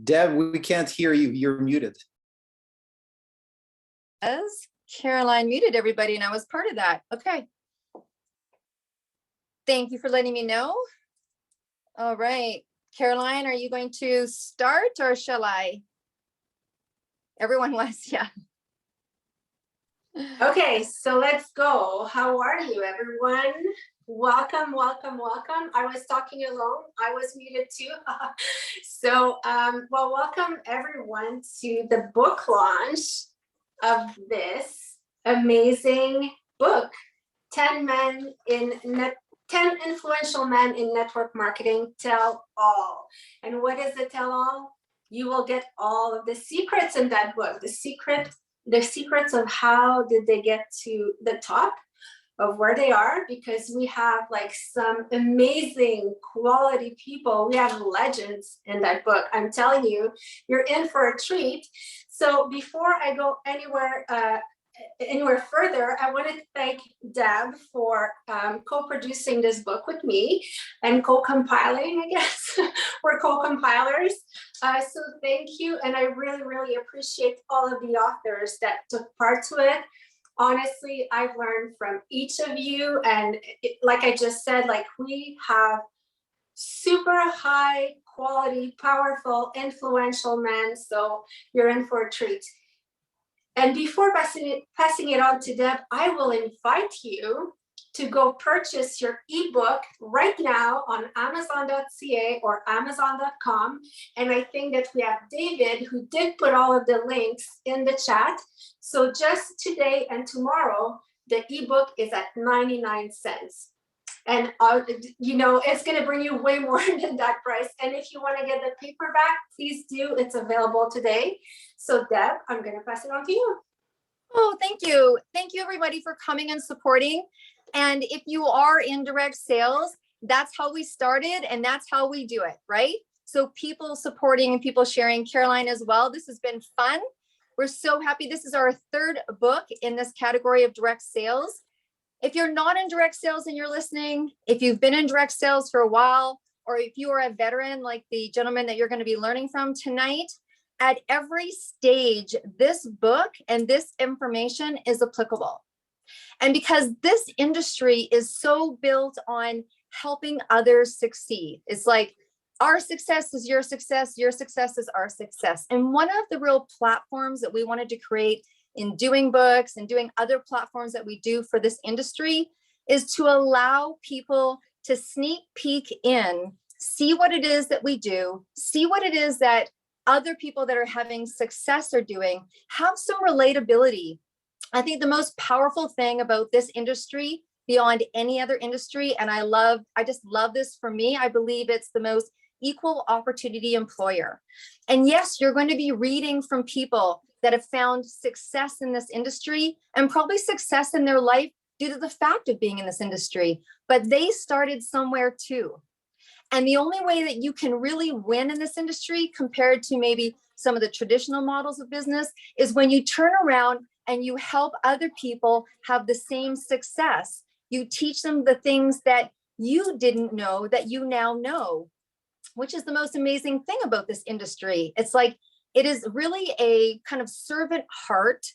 Deb, we can't hear you. You're muted. As Caroline muted everybody, and I was part of that. Okay. Thank you for letting me know. All right. Caroline, are you going to start or shall I? Everyone was, yeah. Okay, so let's go. How are you, everyone? Welcome, welcome, welcome. I was talking alone. I was muted too. So, well, welcome everyone to the book launch of this amazing book, 10 Influential Men in Network Marketing Tell All. And what is the tell all? You will get all of the secrets in that book, the secrets of how did they get to the top of where they are, because we have like some amazing quality people. We have legends in that book. I'm telling you, you're in for a treat. So before I go anywhere further, I want to thank Deb for co-producing this book with me and co-compiling, I guess. We're co-compilers. So thank you. And I really, really appreciate all of the authors that took part to it. Honestly, I've learned from each of you. And like I just said, like we have super high quality, powerful, influential men. So you're in for a treat. And before passing it on to Deb, I will invite you to go purchase your ebook right now on Amazon.ca or Amazon.com. And I think that we have David, who did put all of the links in the chat. So just today and tomorrow, the ebook is at 99 cents. And you know, it's going to bring you way more than that price. And if you want to get the paperback, please do. It's available today. So Deb, I'm going to pass it on to you. Oh, thank you. Thank you everybody for coming and supporting. And if you are in direct sales, that's how we started and that's how we do it, right? So people supporting and people sharing. Caroline as well. This has been fun. We're so happy. This is our third book in this category of direct sales. If you're not in direct sales and you're listening, if you've been in direct sales for a while, or if you are a veteran like the gentleman that you're going to be learning from tonight, at every stage, this book and this information is applicable. And because this industry is so built on helping others succeed, it's like our success is your success is our success. And one of the real platforms that we wanted to create in doing books and doing other platforms that we do for this industry is to allow people to sneak peek in, see what it is that we do, see what it is that other people that are having success are doing, have some relatability. I think the most powerful thing about this industry beyond any other industry, and I just love this for me, I believe it's the most equal opportunity employer. And yes, you're going to be reading from people that have found success in this industry and probably success in their life due to the fact of being in this industry, but they started somewhere too. And the only way that you can really win in this industry compared to maybe some of the traditional models of business is when you turn around and you help other people have the same success. You teach them the things that you didn't know that you now know, which is the most amazing thing about this industry. It's like, it is really a kind of servant heart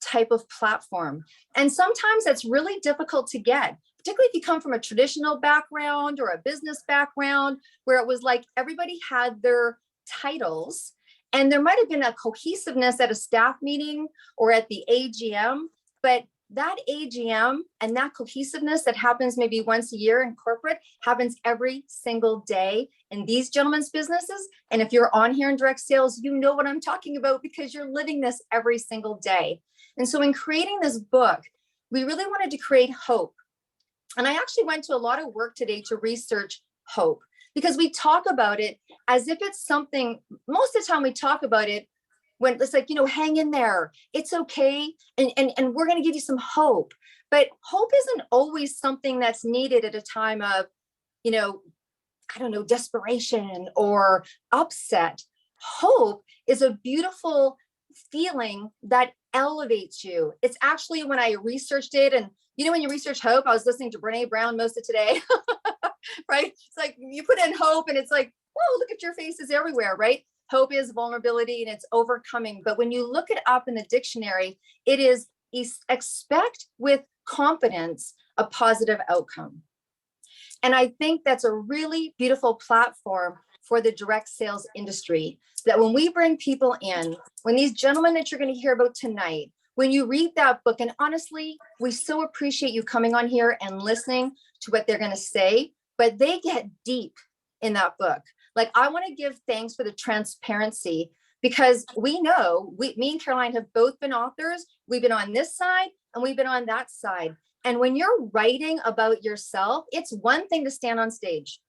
type of platform. And sometimes that's really difficult to get, particularly if you come from a traditional background or a business background where it was like everybody had their titles and there might have been a cohesiveness at a staff meeting or at the AGM, but that AGM and that cohesiveness that happens maybe once a year in corporate happens every single day in these gentlemen's businesses. And if you're on here in direct sales, you know what I'm talking about because you're living this every single day. And so in creating this book, we really wanted to create hope. And I actually went to a lot of work today to research hope because we talk about it as if it's something, most of the time we talk about it when it's like, you know, hang in there, it's okay. And we're going to give you some hope. But hope isn't always something that's needed at a time of, you know, I don't know, desperation or upset. Hope is a beautiful feeling that elevates you. It's actually when I researched it, and you know, when you research hope, I was listening to Brene Brown most of today, right? It's like you put in hope and it's like, whoa, look at your faces everywhere, right? hope is vulnerability and it's overcoming. But when you look it up in the dictionary, it is expect with confidence a positive outcome. And I think that's a really beautiful platform for the direct sales industry, that when we bring people in, when these gentlemen that you're going to hear about tonight, when you read that book, and honestly, we so appreciate you coming on here and listening to what they're going to say, but they get deep in that book. Like, I want to give thanks for the transparency, because we know, me and Caroline have both been authors. We've been on this side and we've been on that side. And when you're writing about yourself, it's one thing to stand on stage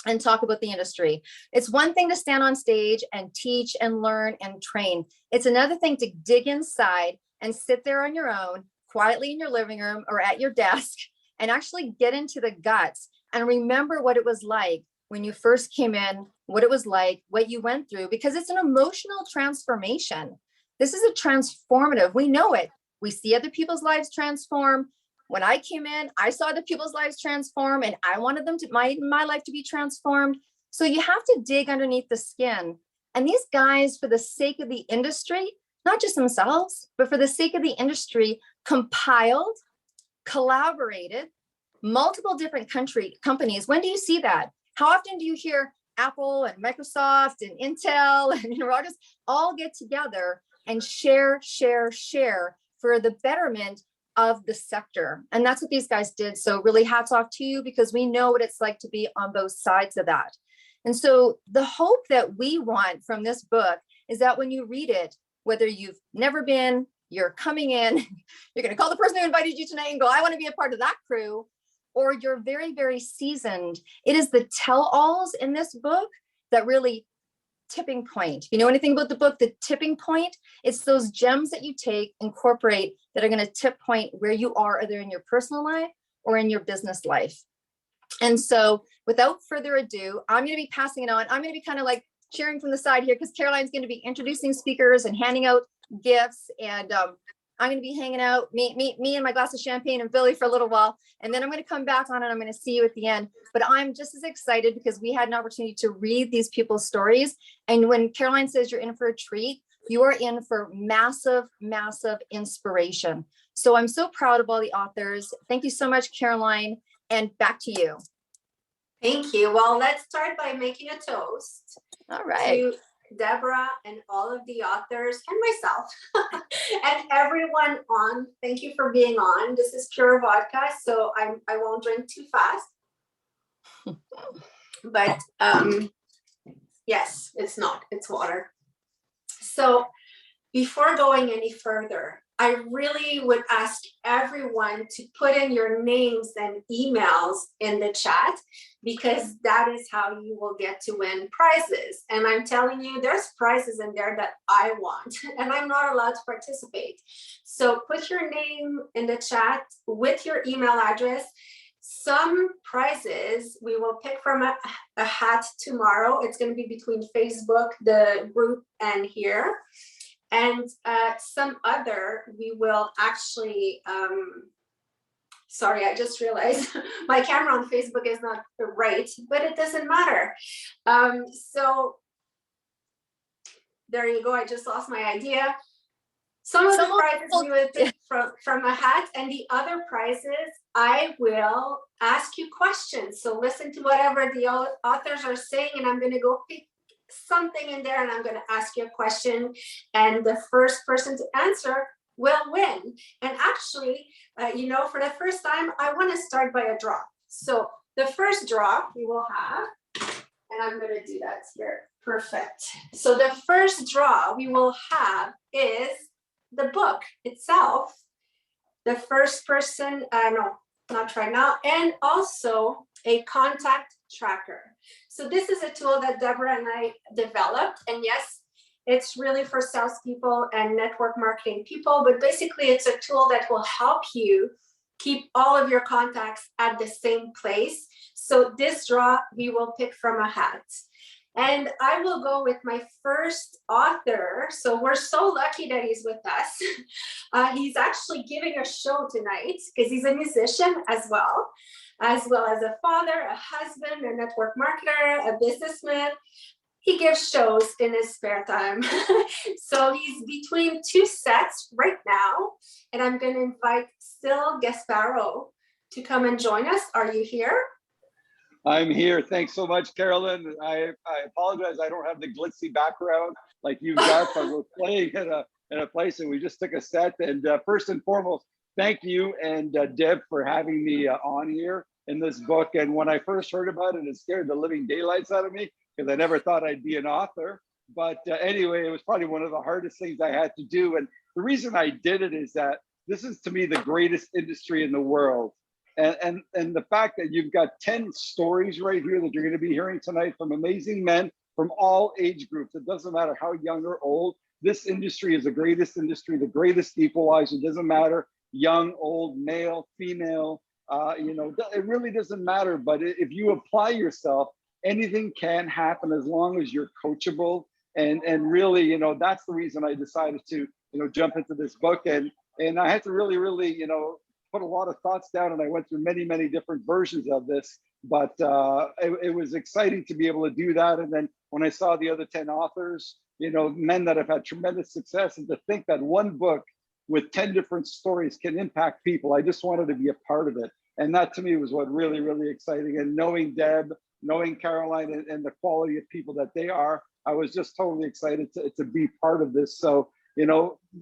and talk about the industry. It's one thing to stand on stage and teach and learn and train. It's another thing to dig inside and sit there on your own, quietly in your living room or at your desk, and actually get into the guts and remember what it was like when you first came in, what it was like, what you went through, because it's an emotional transformation. This is a transformative, we know it. We see other people's lives transform. When I came in, I saw other people's lives transform, and I wanted them to my life to be transformed. So you have to dig underneath the skin. And these guys, for the sake of the industry, not just themselves, but for the sake of the industry, compiled, collaborated, multiple different companies. When do you see that? How often do you hear Apple and Microsoft and Intel and Rogers all get together and share for the betterment of the sector? And that's what these guys did. So really hats off to you, because we know what it's like to be on both sides of that. And so the hope that we want from this book is that when you read it, whether you've never been, you're coming in, you're going to call the person who invited you tonight and go, I want to be a part of that crew, or you're very, very seasoned. It is the tell-alls in this book that really tipping point. You know anything about the book, The Tipping Point? It's those gems that you take, incorporate, that are going to tip point where you are, either in your personal life or in your business life. And so without further ado, I'm going to be passing it on. I'm going to be kind of like cheering from the side here, because Caroline's going to be introducing speakers and handing out gifts. And I'm going to be hanging out, me and my glass of champagne and Billy for a little while. And then I'm going to come back on and I'm going to see you at the end. But I'm just as excited because we had an opportunity to read these people's stories. And when Caroline says you're in for a treat, you are in for massive, massive inspiration. So I'm so proud of all the authors. Thank you so much, Caroline. And back to you. Thank you. Well, let's start by making a toast. All right. To Deborah and all of the authors and myself and everyone on. Thank you for being on. This is pure vodka, so I won't drink too fast. But yes, it's not. It's water. So before going any further, I really would ask everyone to put in your names and emails in the chat, because that is how you will get to win prizes. And I'm telling you, there's prizes in there that I want, and I'm not allowed to participate. So put your name in the chat with your email address. Some prizes we will pick from a hat tomorrow. It's going to be between Facebook, the group, and here. And some other, we will actually, sorry, I just realized my camera on Facebook is not right, but it doesn't matter. So there you go, I just lost my idea. Some of the prizes we would pick from a hat, and the other prizes, I will ask you questions. So listen to whatever the authors are saying, and I'm gonna go pick something in there and I'm going to ask you a question, and the first person to answer will win. And actually, you know, for the first time, I want to start by a draw. So the first draw we will have, and I'm going to do that here. Perfect. So the first draw we will have is the book itself. The first person, no, not right now, and also a contact tracker. So this is a tool that Deborah and I developed, and yes, it's really for salespeople and network marketing people, but basically it's a tool that will help you keep all of your contacts at the same place. So this draw we will pick from a hat. And I will go with my first author. So we're so lucky that he's with us. He's actually giving a show tonight because he's a musician as well as a father, a husband, a network marketer, a businessman. he gives shows in his spare time. So he's between two sets right now. And I'm going to invite Sil Gasparo to come and join us. Are you here? I'm here. Thanks so much, Carolyn. I apologize. I don't have the glitzy background like you've got, but we're playing in a place and we just took a set. And first and foremost, thank you and Deb for having me on here in this book. And when I first heard about it, it scared the living daylights out of me because I never thought I'd be an author. But anyway, it was probably one of the hardest things I had to do. And the reason I did it is that this is, to me, the greatest industry in the world. And the fact that you've got 10 stories right here that you're going to be hearing tonight from amazing men from all age groups. It doesn't matter how young or old. This industry is the greatest industry, the greatest equalizer. It doesn't matter young, old, male, female. It really doesn't matter. But if you apply yourself, anything can happen as long as you're coachable. And really, that's the reason I decided to, jump into this book. And I had to really, put a lot of thoughts down, and I went through many, many different versions of this, but it was exciting to be able to do that. And then when I saw the other 10 authors, men that have had tremendous success, and to think that one book with 10 different stories can impact people, I just wanted to be a part of it. And that to me was what really, really exciting. And knowing Deb, knowing Caroline and the quality of people that they are, I was just totally excited to be part of this. So,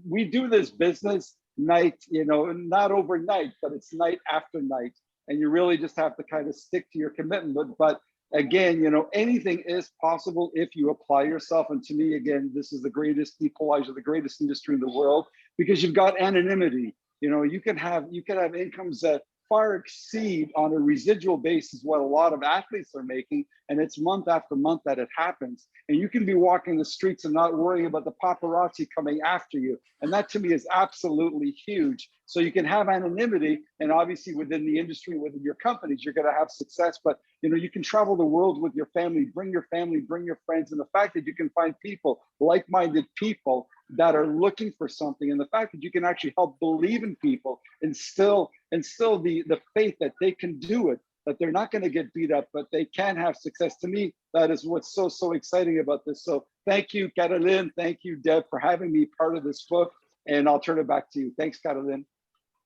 we do this business night, not overnight, but it's night after night. And you really just have to kind of stick to your commitment. But again, anything is possible if you apply yourself. And to me, again, this is the greatest equalizer, the greatest industry in the world, because you've got anonymity. You can have incomes that far exceed on a residual basis what a lot of athletes are making, and it's month after month that it happens. And you can be walking the streets and not worrying about the paparazzi coming after you. And that to me is absolutely huge. So you can have anonymity, and obviously within the industry, within your companies, you're going to have success. But you can travel the world with your family, bring your friends, and the fact that you can find people, like-minded people that are looking for something, and the fact that you can actually help believe in people, instill the faith that they can do it, that they're not going to get beat up, but they can have success. To me, that is what's so exciting about this. So thank you, Caroline. Thank you, Deb, for having me part of this book. And I'll turn it back to you. Thanks, Caroline.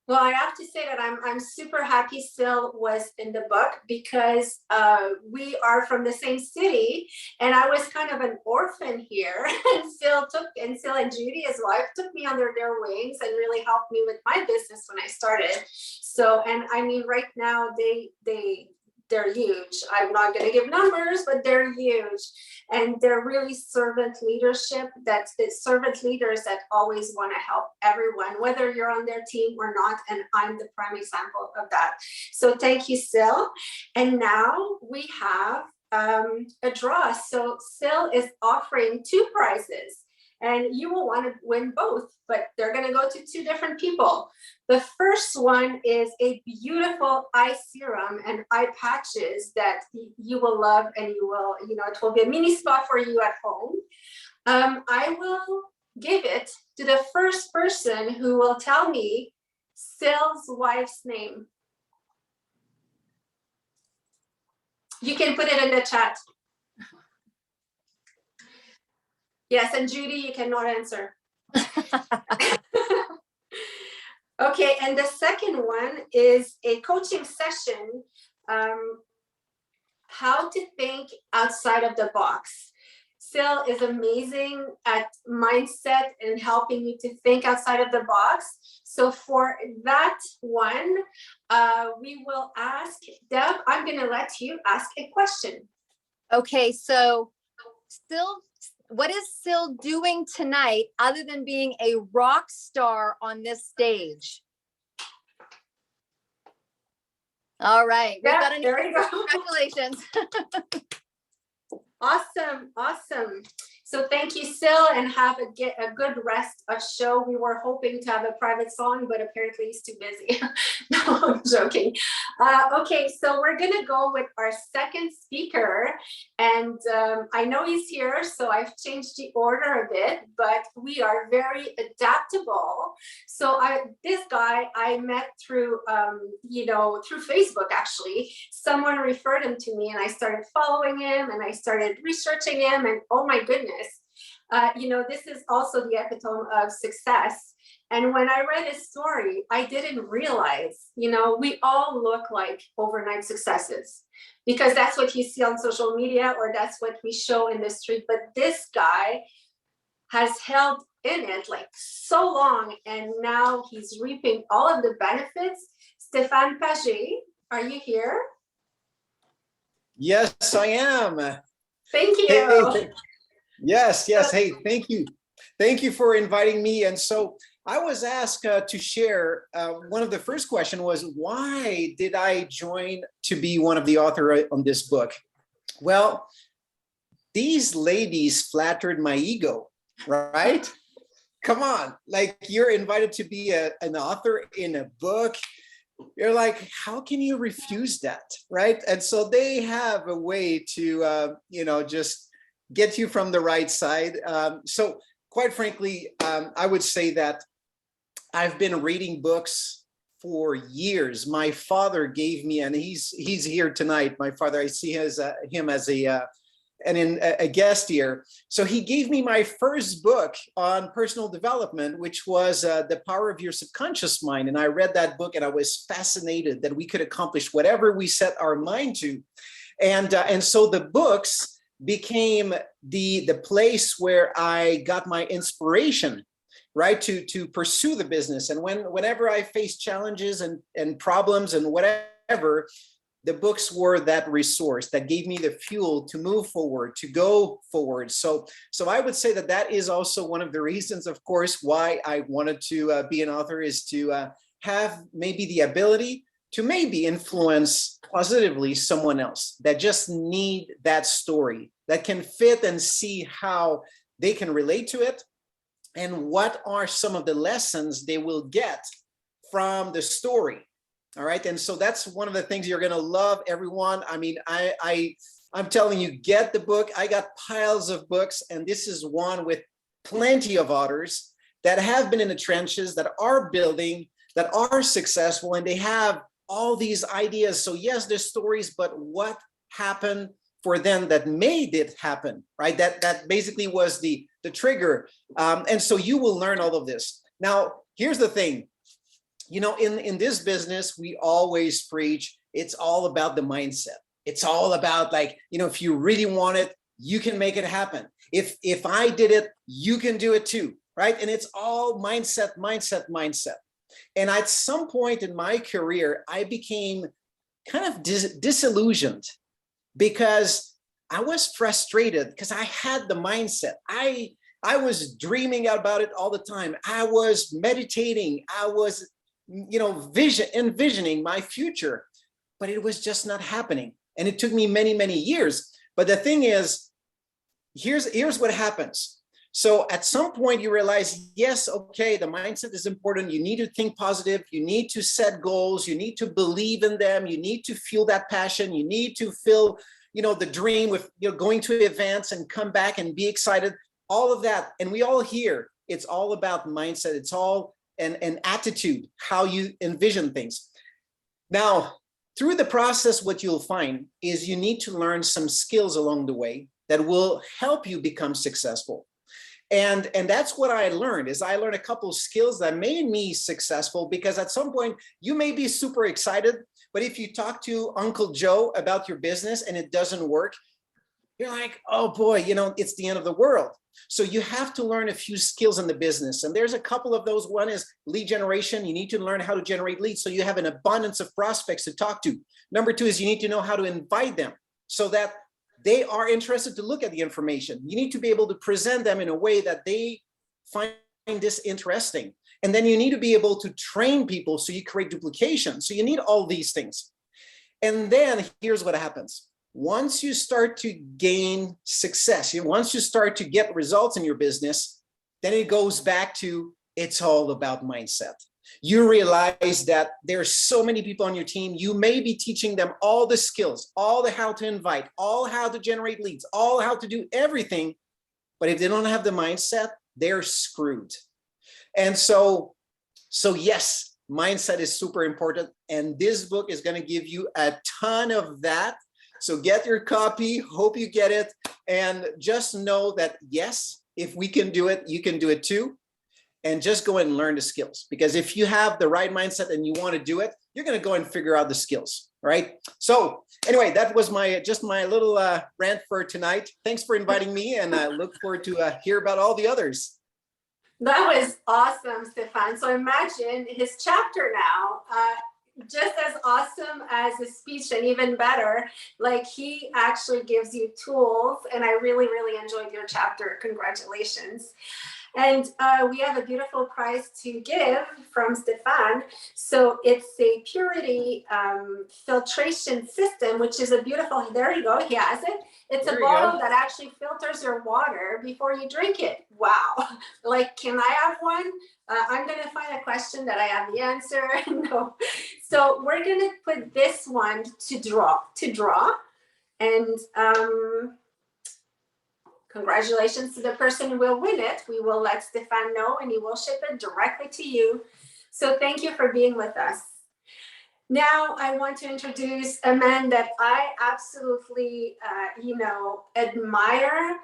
Well, I have to say that I'm super happy Sil was in the book, because we are from the same city, and I was kind of an orphan here. And Sil and Judy, his wife, took me under their wings and really helped me with my business when I started. So, and I mean, right now they're huge. I'm not going to give numbers, but they're huge. And they're really servant leadership. It's servant leaders that always want to help everyone, whether you're on their team or not. And I'm the prime example of that. So thank you, Sil. And now we have a draw. So Sil is offering 2 prizes. And you will want to win both, but they're going to go to 2 different people. The first one is a beautiful eye serum and eye patches that you will love, and it will be a mini spa for you at home. I will give it to the first person who will tell me Sil's wife's name. You can put it in the chat. Yes, and Judy, you cannot answer. Okay, and the second one is a coaching session, how to think outside of the box. Sil is amazing at mindset and helping you to think outside of the box. So for that one, we will ask, Deb, I'm going to let you ask a question. Okay, so what is Sil doing tonight other than being a rock star on this stage? All right. Yeah, there we go. Congratulations. Awesome. So thank you, Sil, and have a good rest of show. We were hoping to have a private song, but apparently he's too busy. No, I'm joking. Okay, so we're gonna go with our second speaker, and I know he's here, so I've changed the order a bit, but we are very adaptable. So this guy I met through, through Facebook, actually. Someone referred him to me, and I started following him, and I started researching him, and oh my goodness, this is also the epitome of success. And when I read his story, I didn't realize, we all look like overnight successes because that's what you see on social media or that's what we show in the street. But this guy has held in it like so long, and now he's reaping all of the benefits. Stéphane Paget, are you here? Yes, I am. Thank you. Hey. Yes. Hey, thank you. Thank you for inviting me. And so I was asked to share. One of the first question was, why did I join to be one of the author on this book? Well, these ladies flattered my ego, right? Come on, like you're invited to be an author in a book. You're like, how can you refuse that, right? And so they have a way to, just get you from the right side. So quite frankly, I would say that I've been reading books for years. My father gave me, and he's here tonight. My father, I see him as a guest here. So he gave me my first book on personal development, which was The Power of Your Subconscious Mind. And I read that book and I was fascinated that we could accomplish whatever we set our mind to. And so the books became the place where I got my inspiration, right, to pursue the business. And whenever I faced challenges and problems and whatever, the books were that resource that gave me the fuel to move forward, to go forward. So I would say that is also one of the reasons, of course, why I wanted to be an author, is to have maybe the ability to maybe influence positively someone else that just need that story, that can fit and see how they can relate to it and what are some of the lessons they will get from the story. All right. And so that's one of the things you're going to love, everyone. I mean, I'm telling you, get the book. I got piles of books, and this is one with plenty of authors that have been in the trenches, that are building, that are successful, and they have all these ideas. So yes, there's stories, but what happened for them that made it happen, right? That basically was the trigger. And so you will learn all of this. Now, here's the thing. In this business, we always preach, it's all about the mindset. It's all about, like, if you really want it, you can make it happen. If I did it, you can do it too, right? And it's all mindset. And at some point in my career, I became kind of disillusioned because I was frustrated because I had the mindset. I was dreaming about it all the time. I was meditating. I was envisioning my future, but it was just not happening. And it took me many, many years. But the thing is, here's what happens. So at some point you realize, yes, okay, the mindset is important. You need to think positive. You need to set goals. You need to believe in them. You need to feel that passion. You need to feel, the dream with, going to events and come back and be excited, all of that. And we all hear it's all about mindset. It's all an attitude, how you envision things. Now, through the process, what you'll find is you need to learn some skills along the way that will help you become successful. And that's what I learned, is I learned a couple of skills that made me successful, because at some point you may be super excited, but if you talk to Uncle Joe about your business and it doesn't work, you're like, oh boy, it's the end of the world. So you have to learn a few skills in the business. And there's a couple of those. One is lead generation. You need to learn how to generate leads so you have an abundance of prospects to talk to. Number two is you need to know how to invite them so that they are interested to look at the information. You need to be able to present them in a way that they find this interesting. And then you need to be able to train people so you create duplication. So you need all these things. And then here's what happens. once you start to gain success, once you start to get results in your business, then it goes back to it's all about mindset. You realize that there's so many people on your team. You may be teaching them all the skills, all the how to invite, all how to generate leads, all how to do everything. But if they don't have the mindset, they're screwed. And so yes, mindset is super important. And this book is going to give you a ton of that. So get your copy. Hope you get it. And just know that, yes, if we can do it, you can do it too. And just go and learn the skills, because if you have the right mindset and you want to do it, you're going to go and figure out the skills, right? So anyway, that was just my little rant for tonight. Thanks for inviting me, and I look forward to hear about all the others. That was awesome, Stefan. So imagine his chapter now, just as awesome as the speech, and even better, like he actually gives you tools. And I really, really enjoyed your chapter. Congratulations. And we have a beautiful prize to give from Stefan. So it's a purity filtration system, which is a beautiful, there you go, he has it. It's a bottle that actually filters your water before you drink it. Wow. Like, can I have one? I'm going to find a question that I have the answer. No. So we're going to put this one to draw. And congratulations to the person who will win it. We will let Stefan know, and he will ship it directly to you. So thank you for being with us. Now I want to introduce a man that I absolutely, admire,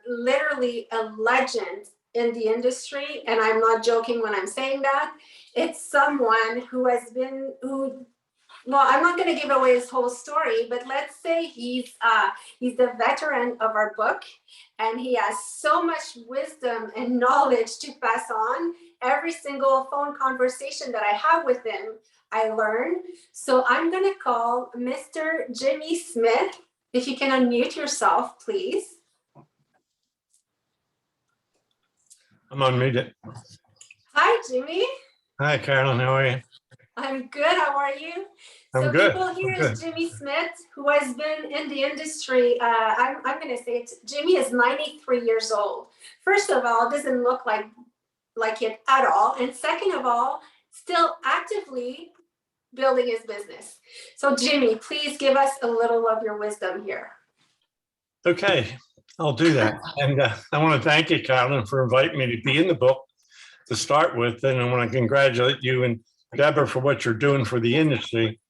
literally a legend in the industry. And I'm not joking when I'm saying that. It's someone who has been, well, I'm not going to give away his whole story, but let's say he's the veteran of our book, and he has so much wisdom and knowledge to pass on. Every single phone conversation that I have with him, I learn. So I'm going to call Mr. Jimmy Smith. If you can unmute yourself, please. I'm unmuted. Hi, Jimmy. Hi, Carolyn. How are you? I'm good. How are you? I'm so good. People, here's Jimmy Smith, who has been in the industry. I'm going to say it. Jimmy is 93 years old. First of all, doesn't look like it at all. And second of all, still actively building his business. So Jimmy, please give us a little of your wisdom here. Okay, I'll do that. And I want to thank you, Carolyn, for inviting me to be in the book to start with. And I want to congratulate you and Deborah for what you're doing for the industry.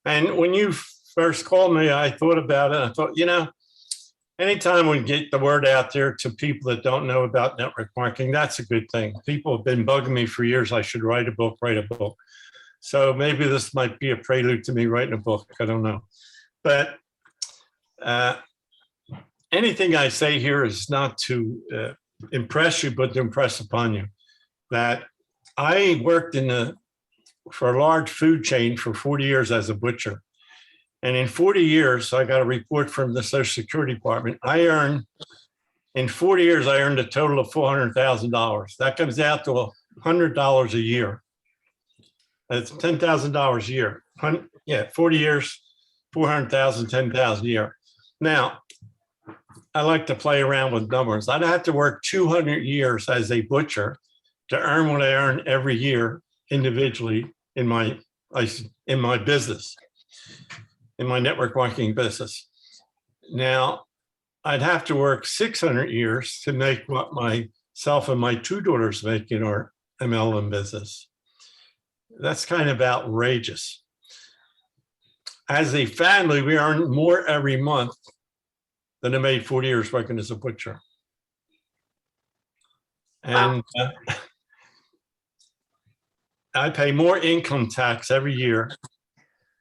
And when you first called me, I thought about it. I thought, anytime we get the word out there to people that don't know about network marketing, that's a good thing. People have been bugging me for years. I should write a book. So maybe this might be a prelude to me writing a book. I don't know. But anything I say here is not to impress you, but to impress upon you that I worked for a large food chain for 40 years as a butcher. And in 40 years, I got a report from the Social Security Department. In 40 years, I earned a total of $400,000. That comes out to $100 a year. That's $10,000 a year. 40 years, 400,000, 10,000 a year. Now, I like to play around with numbers. I'd have to work 200 years as a butcher to earn what I earn every year individually in my business, in my network marketing business. Now, I'd have to work 600 years to make what myself and my two daughters make in our MLM business. That's kind of outrageous. As a family, we earn more every month than I made 40 years working as a butcher. And I pay more income tax every year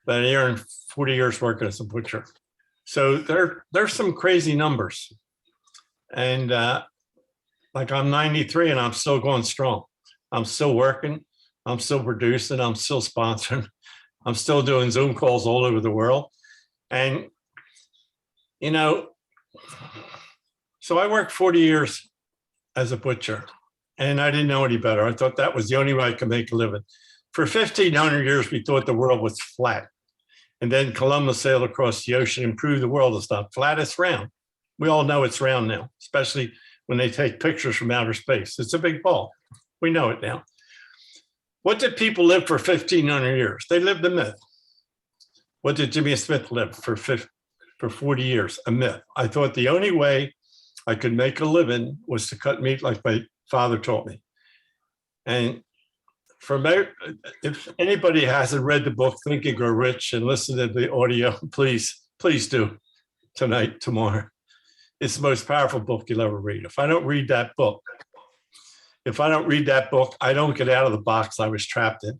than I earn 40 years working as a butcher. So there's some crazy numbers. And like I'm 93 and I'm still going strong. I'm still working. I'm still producing. I'm still sponsoring. I'm still doing Zoom calls all over the world. And, so I worked 40 years as a butcher and I didn't know any better. I thought that was the only way I could make a living. For 1,500 years, we thought the world was flat. And then Columbus sailed across the ocean and proved the world is not flat, it's round. We all know it's round now, especially when they take pictures from outer space. It's a big ball. We know it now. What did people live for 1,500 years? They lived a myth. What did Jimmy Smith live for 40 years? A myth. I thought the only way I could make a living was to cut meat like my father taught me. And if anybody hasn't read the book Think and Grow Rich and listened to the audio, please do tonight, tomorrow. It's the most powerful book you'll ever read. If I don't read that book, I don't get out of the box I was trapped in.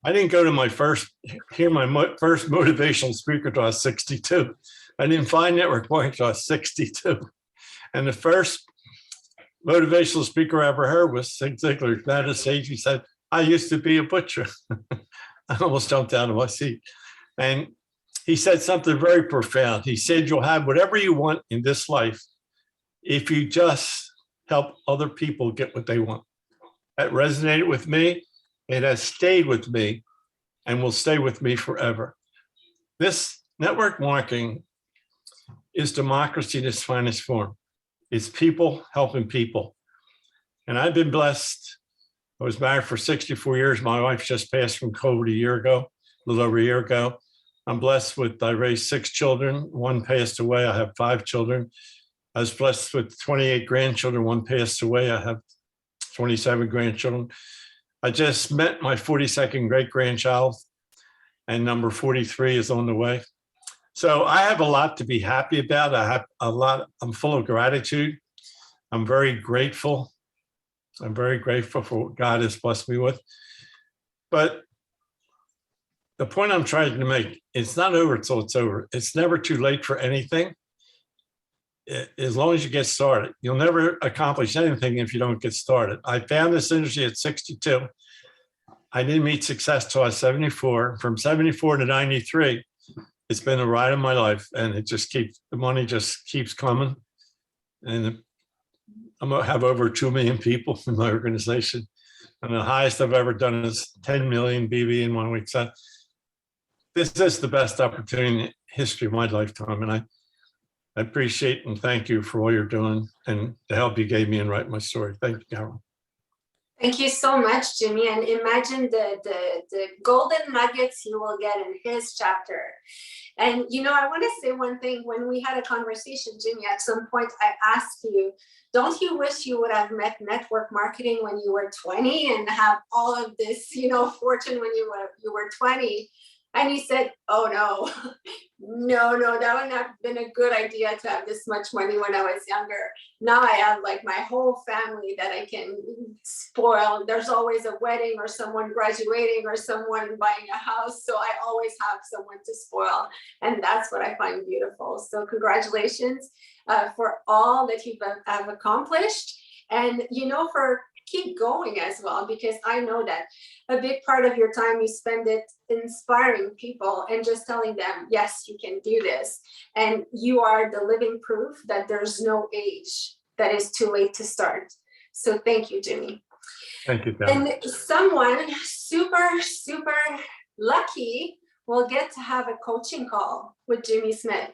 I didn't go to my first motivational speaker until I was 62. I didn't find network marketing until I was 62. And the first motivational speaker I ever heard was Zig Ziglar. At his age, he said, I used to be a butcher. I almost jumped out of my seat. And he said something very profound. He said, you'll have whatever you want in this life if you just help other people get what they want. That resonated with me. It has stayed with me and will stay with me forever. This network marketing is democracy in its finest form. It's people helping people. And I've been blessed. I was married for 64 years. My wife just passed from COVID a little over a year ago. I'm blessed I raised 6 children. 1 passed away. I have 5 children. I was blessed with 28 grandchildren. 1 passed away. I have 27 grandchildren. I just met my 42nd great-grandchild, and number 43 is on the way. So I have a lot to be happy about. I'm full of gratitude. I'm very grateful. I'm very grateful for what God has blessed me with. But the point I'm trying to make, it's not over until it's over. It's never too late for anything. As long as you get started, you'll never accomplish anything if you don't get started. I found this industry at 62. I didn't meet success till I was 74. From 74 to 93, it's been a ride of my life, and the money just keeps coming. And I'm gonna have over 2 million people in my organization. And the highest I've ever done is 10 million BV in 1 week. So this is the best opportunity in the history of my lifetime. And I appreciate and thank you for all you're doing and the help you gave me in writing my story. Thank you, Carol. Thank you so much, Jimmy. And imagine the golden nuggets you will get in his chapter. And, I want to say one thing. When we had a conversation, Jimmy, at some point I asked you, don't you wish you would have met network marketing when you were 20 and have all of this, fortune when you were 20? And he said, oh, no, that would not have been a good idea to have this much money when I was younger. Now I have like my whole family that I can spoil. There's always a wedding or someone graduating or someone buying a house. So I always have someone to spoil. And that's what I find beautiful. So congratulations for all that you have accomplished. And, keep going as well, because I know that a big part of your time you spend it inspiring people and just telling them, yes, you can do this. And you are the living proof that there's no age that is too late to start. So thank you, Jimmy. Thank you, Carol. And someone super, super lucky will get to have a coaching call with Jimmy Smith.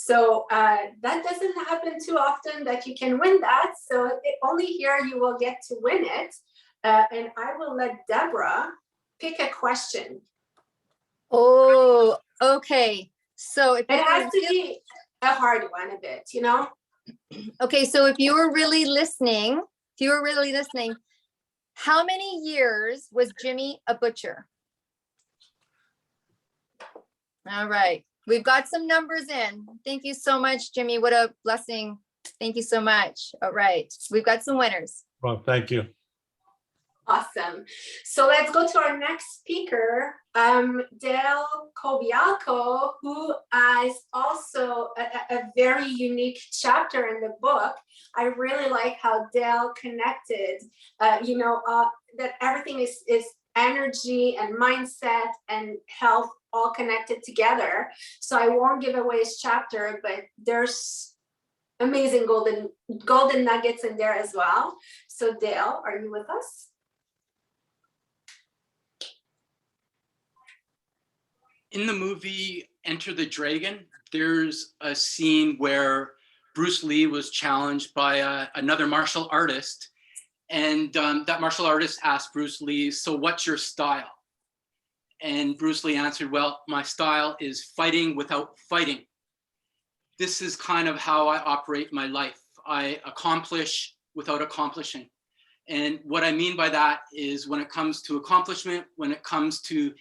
So that doesn't happen too often that you can win that. So only here you will get to win it. And I will let Deborah pick a question. Oh, okay. So if it has to be a hard one a bit, Okay, so if you were really listening, how many years was Jimmy a butcher? All right. We've got some numbers in. Thank you so much, Jimmy. What a blessing. Thank you so much. All right. We've got some winners. Well, thank you. Awesome. So let's go to our next speaker, Dale Cobialco, who has also a very unique chapter in the book. I really like how Dale connected, that everything is energy and mindset and health all connected together. So I won't give away his chapter, but there's amazing golden nuggets in there as well. So Dale, are you with us? In the movie Enter the Dragon, there's a scene where Bruce Lee was challenged by another martial artist. And that martial artist asked Bruce Lee, so what's your style? And Bruce Lee answered, well, my style is fighting without fighting. This is kind of how I operate my life. I accomplish without accomplishing. And what I mean by that is when it comes to accomplishment, when it comes to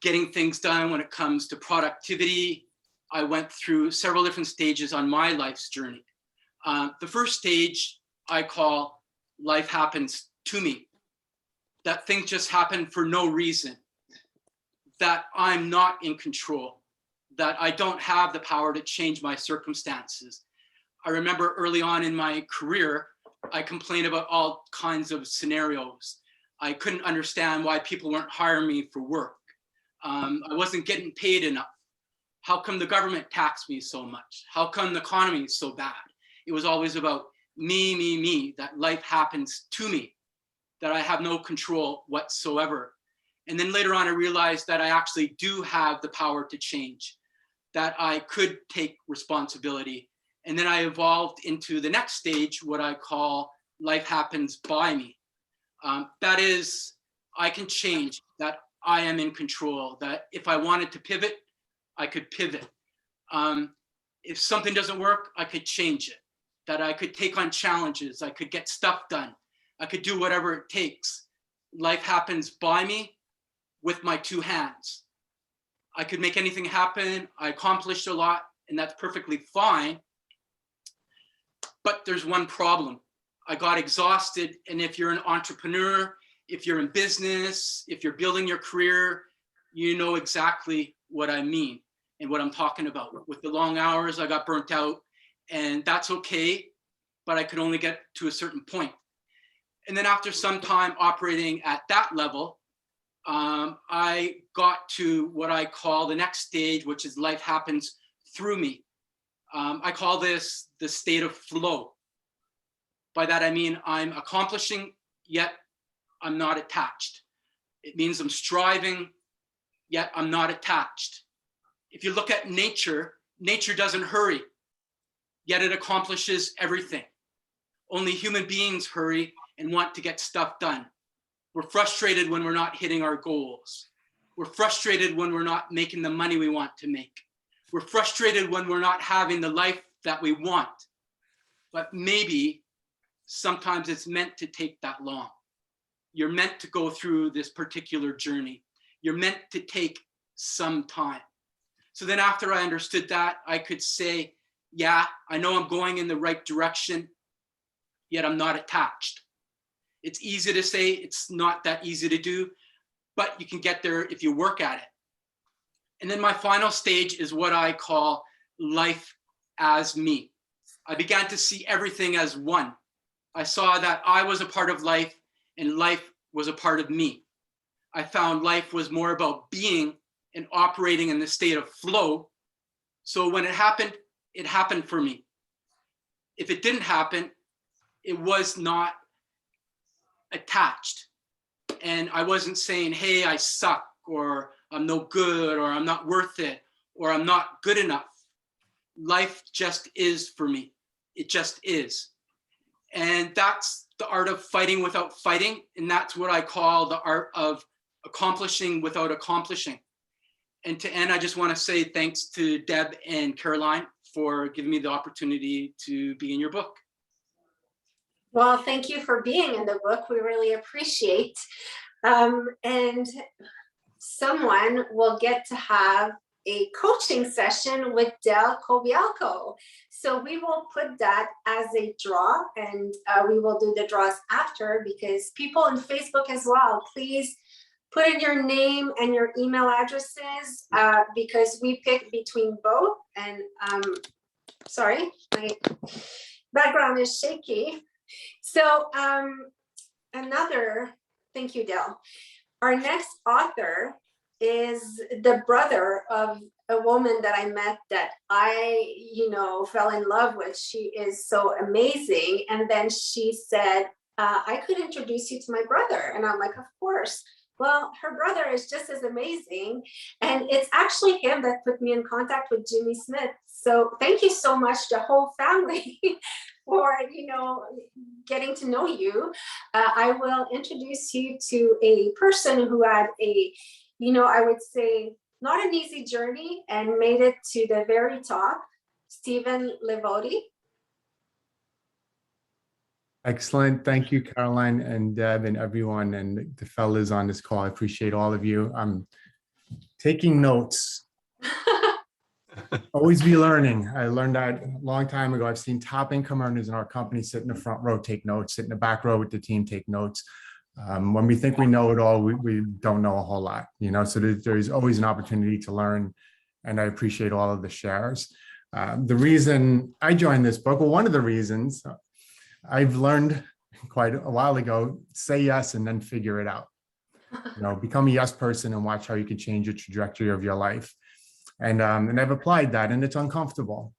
getting things done, when it comes to productivity, I went through several different stages on my life's journey. The first stage I call life happens to me. That things just happen for no reason. That I'm not in control. That I don't have the power to change my circumstances. I remember early on in my career, I complained about all kinds of scenarios. I couldn't understand why people weren't hiring me for work. I wasn't getting paid enough. How come the government taxed me so much? How come the economy is so bad? It was always about me, that life happens to me, that I have no control whatsoever. And then later on, I realized that I actually do have the power to change, that I could take responsibility. And then I evolved into the next stage, what I call life happens by me. That is, I can change, that I am in control, that if I wanted to pivot, I could pivot. If something doesn't work, I could change it, that I could take on challenges, I could get stuff done, I could do whatever it takes. Life happens by me with my two hands. I could make anything happen. I accomplished a lot, and that's perfectly fine. But there's one problem. I got exhausted, and if you're an entrepreneur, if you're in business, if you're building your career, you know exactly what I mean and what I'm talking about. With the long hours, I got burnt out, and that's okay, but I could only get to a certain point. And then after some time operating at that level, I got to what I call the next stage, which is life happens through me. I call this the state of flow. By that, I mean I'm accomplishing, yet I'm not attached. It means I'm striving, yet I'm not attached. If you look at nature, nature doesn't hurry, yet it accomplishes everything. Only human beings hurry and want to get stuff done. We're frustrated when we're not hitting our goals. We're frustrated when we're not making the money we want to make. We're frustrated when we're not having the life that we want. But maybe sometimes it's meant to take that long. You're meant to go through this particular journey. You're meant to take some time. So then after I understood that, I could say, yeah, I know I'm going in the right direction, yet I'm not attached. It's easy to say, it's not that easy to do, but you can get there if you work at it. And then my final stage is what I call life as me. I began to see everything as one. I saw that I was a part of life and life was a part of me. I found life was more about being and operating in the state of flow. So when it happened for me. If it didn't happen, it was not attached. And I wasn't saying, hey, I suck, or I'm no good, or I'm not worth it, or I'm not good enough. Life just is for me. It just is. And that's the art of fighting without fighting. And that's what I call the art of accomplishing without accomplishing. And to end, I just want to say thanks to Deb and Caroline for giving me the opportunity to be in your book. Well, thank you for being in the book. We really appreciate. And someone will get to have a coaching session with Del Cobialco. So we will put that as a draw, and we will do the draws after, because people on Facebook as well, please put in your name and your email addresses, because we pick between both. And sorry, my background is shaky. So thank you, Del. Our next author is the brother of a woman that I met that I, fell in love with. She is so amazing. And then she said, I could introduce you to my brother. And I'm like, of course. Well, her brother is just as amazing. And it's actually him that put me in contact with Jimmy Smith. So thank you so much, the whole family, for, getting to know you. I will introduce you to a person who had a, I would say, not an easy journey and made it to the very top, Stephen Levodi. Excellent. Thank you, Caroline and Deb and everyone and the fellas on this call. I appreciate all of you. I'm taking notes. Always be learning. I learned that a long time ago. I've seen top income earners in our company sit in the front row, take notes, sit in the back row with the team, take notes. When we think we know it all, we don't know a whole lot, so there's always an opportunity to learn. And I appreciate all of the shares. The reason I joined this book, well, one of the reasons I've learned quite a while ago, say yes and then figure it out. Become a yes person and watch how you can change the trajectory of your life. And I've applied that, and it's uncomfortable,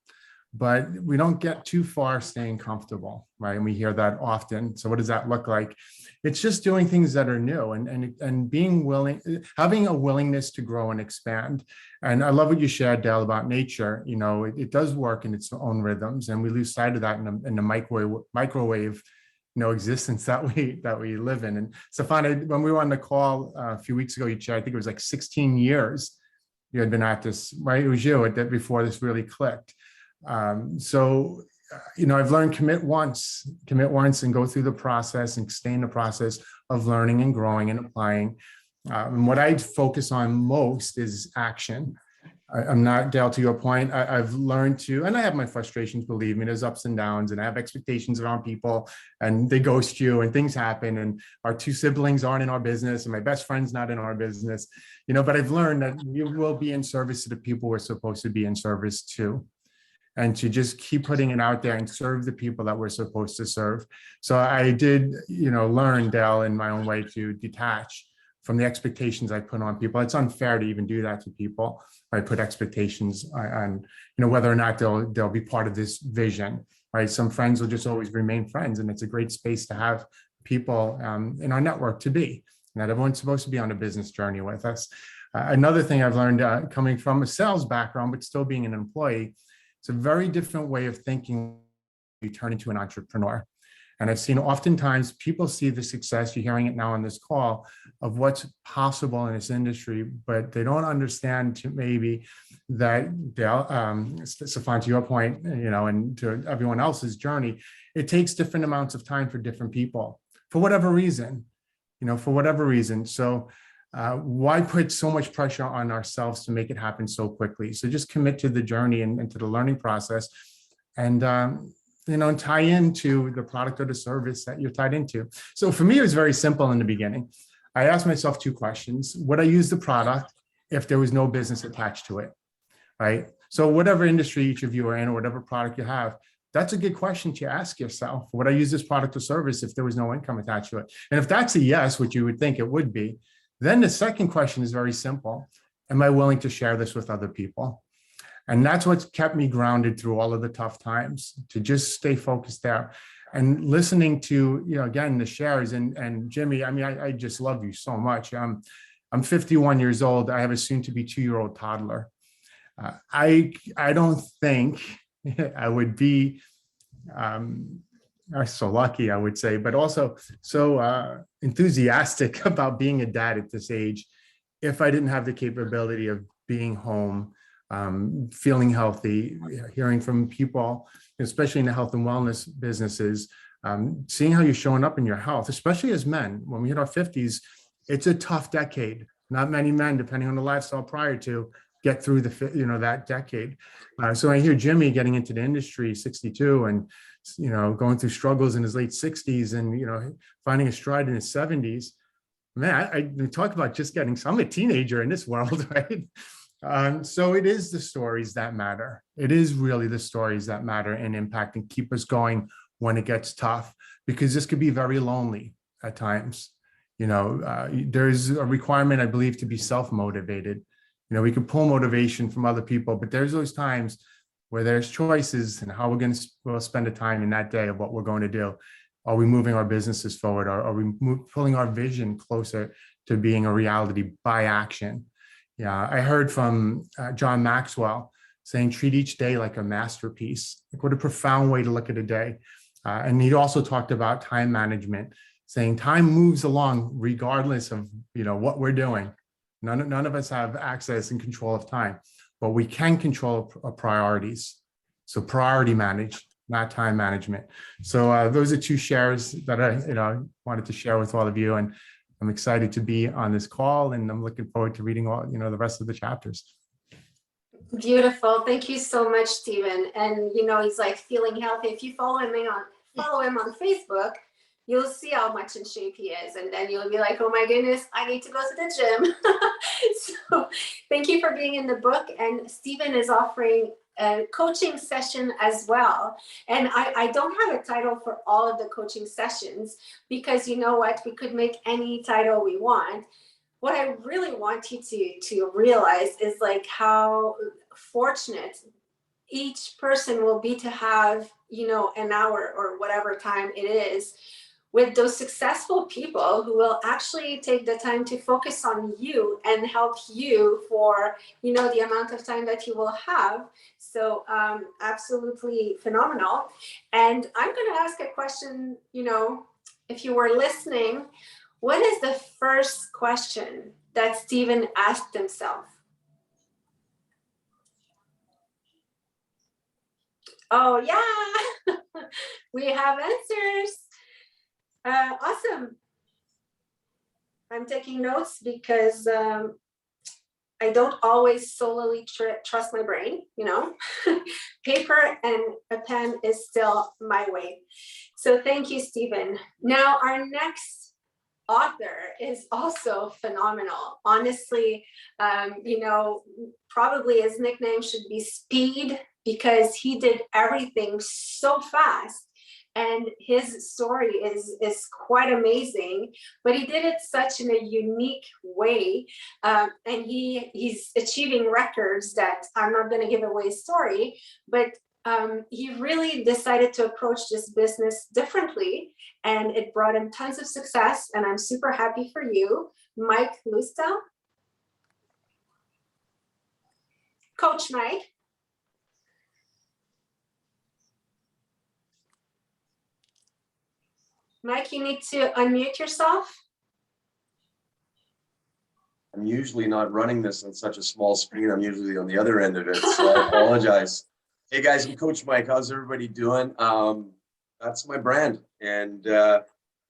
but we don't get too far staying comfortable, right? And we hear that often. So what does that look like? It's just doing things that are new and being willing, having a willingness to grow and expand. And I love what you shared, Dale, about nature. It does work in its own rhythms, and we lose sight of that in the microwave existence that we live in. And Stefan, when we were on the call a few weeks ago, you shared, I think it was like 16 years you had been at this, right? It was you before this really clicked. So I've learned commit once and go through the process and stay in the process of learning and growing and applying. And what I focus on most is action. I'm not, Dale, to your point, I've learned to, and I have my frustrations, believe me, there's ups and downs, and I have expectations around people and they ghost you and things happen, and our two siblings aren't in our business and my best friend's not in our business, but I've learned that we will be in service to the people we're supposed to be in service to, and to just keep putting it out there and serve the people that we're supposed to serve. So I did, learn, Dale, in my own way, to detach from the expectations I put on people. It's unfair to even do that to people. I put expectations on, whether or not they'll be part of this vision, right? Some friends will just always remain friends, and it's a great space to have people in our network to be. Not everyone's supposed to be on a business journey with us. Another thing I've learned coming from a sales background, but still being an employee, it's a very different way of thinking. You turn into an entrepreneur. And I've seen oftentimes people see the success, you're hearing it now on this call, of what's possible in this industry, but they don't understand maybe that, Stefan, to your point, and to everyone else's journey, it takes different amounts of time for different people, for whatever reason, So why put so much pressure on ourselves to make it happen so quickly? So just commit to the journey and to the learning process, and tie into the product or the service that you're tied into. So for me, it was very simple in the beginning. I asked myself two questions. Would I use the product if there was no business attached to it, right? So whatever industry each of you are in, or whatever product you have, that's a good question to ask yourself. Would I use this product or service if there was no income attached to it? And if that's a yes, which you would think it would be, then the second question is very simple. Am I willing to share this with other people? And that's what's kept me grounded through all of the tough times, to just stay focused there. And listening to, again, the shares, and Jimmy, I just love you so much. I'm 51 years old. I have a soon to be 2-year-old toddler. I don't think I would be so lucky, I would say, but also so enthusiastic about being a dad at this age if I didn't have the capability of being home, feeling healthy, hearing from people, especially in the health and wellness businesses, seeing how you're showing up in your health, especially as men. When we hit our 50s, it's a tough decade. Not many men, depending on the lifestyle prior to, get through that decade. So I hear Jimmy getting into the industry, 62, and going through struggles in his late 60s, and finding a stride in his 70s. Man, I talk about just getting. I'm a teenager in this world, right? So it is the stories that matter. It is really the stories that matter and impact and keep us going when it gets tough, because this could be very lonely at times. There's a requirement, I believe, to be self-motivated. We can pull motivation from other people, but there's those times where there's choices and how we'll spend the time in that day of what we're going to do. Are we moving our businesses forward? Are we pulling our vision closer to being a reality by action. Yeah, I heard from John Maxwell saying, treat each day like a masterpiece. Like, what a profound way to look at a day. And he also talked about time management, saying time moves along regardless of, what we're doing. None of us have access and control of time, but we can control our priorities. So priority manage, not time management. So those are two shares that I wanted to share with all of you. And I'm excited to be on this call, and I'm looking forward to reading all, the rest of the chapters. Beautiful. Thank you so much, Stephen. And he's like feeling healthy. If you follow him on Facebook, you'll see how much in shape he is. And then you'll be like, oh my goodness, I need to go to the gym. So thank you for being in the book. And Stephen is offering a coaching session as well. And I don't have a title for all of the coaching sessions, because you know what, we could make any title we want. What I really want you to realize is like how fortunate each person will be to have, an hour or whatever time it is with those successful people who will actually take the time to focus on you and help you for, the amount of time that you will have. So absolutely phenomenal. And I'm going to ask a question, if you were listening, what is the first question that Stephen asked himself? Oh, yeah, we have answers. Awesome. I'm taking notes because I don't always solely trust my brain, Paper and a pen is still my way. So thank you, Stephen. Now, our next author is also phenomenal. Honestly, probably his nickname should be Speed, because he did everything so fast. And his story is quite amazing, but he did it such in a unique way. And he's achieving records that I'm not going to give away his story, but he really decided to approach this business differently, and it brought him tons of success. And I'm super happy for you, Mike Lustel. Coach Mike. Mike, you need to unmute yourself. I'm usually not running this on such a small screen. I'm usually on the other end of it, so I apologize. Hey guys, I'm Coach Mike. How's everybody doing? That's my brand, and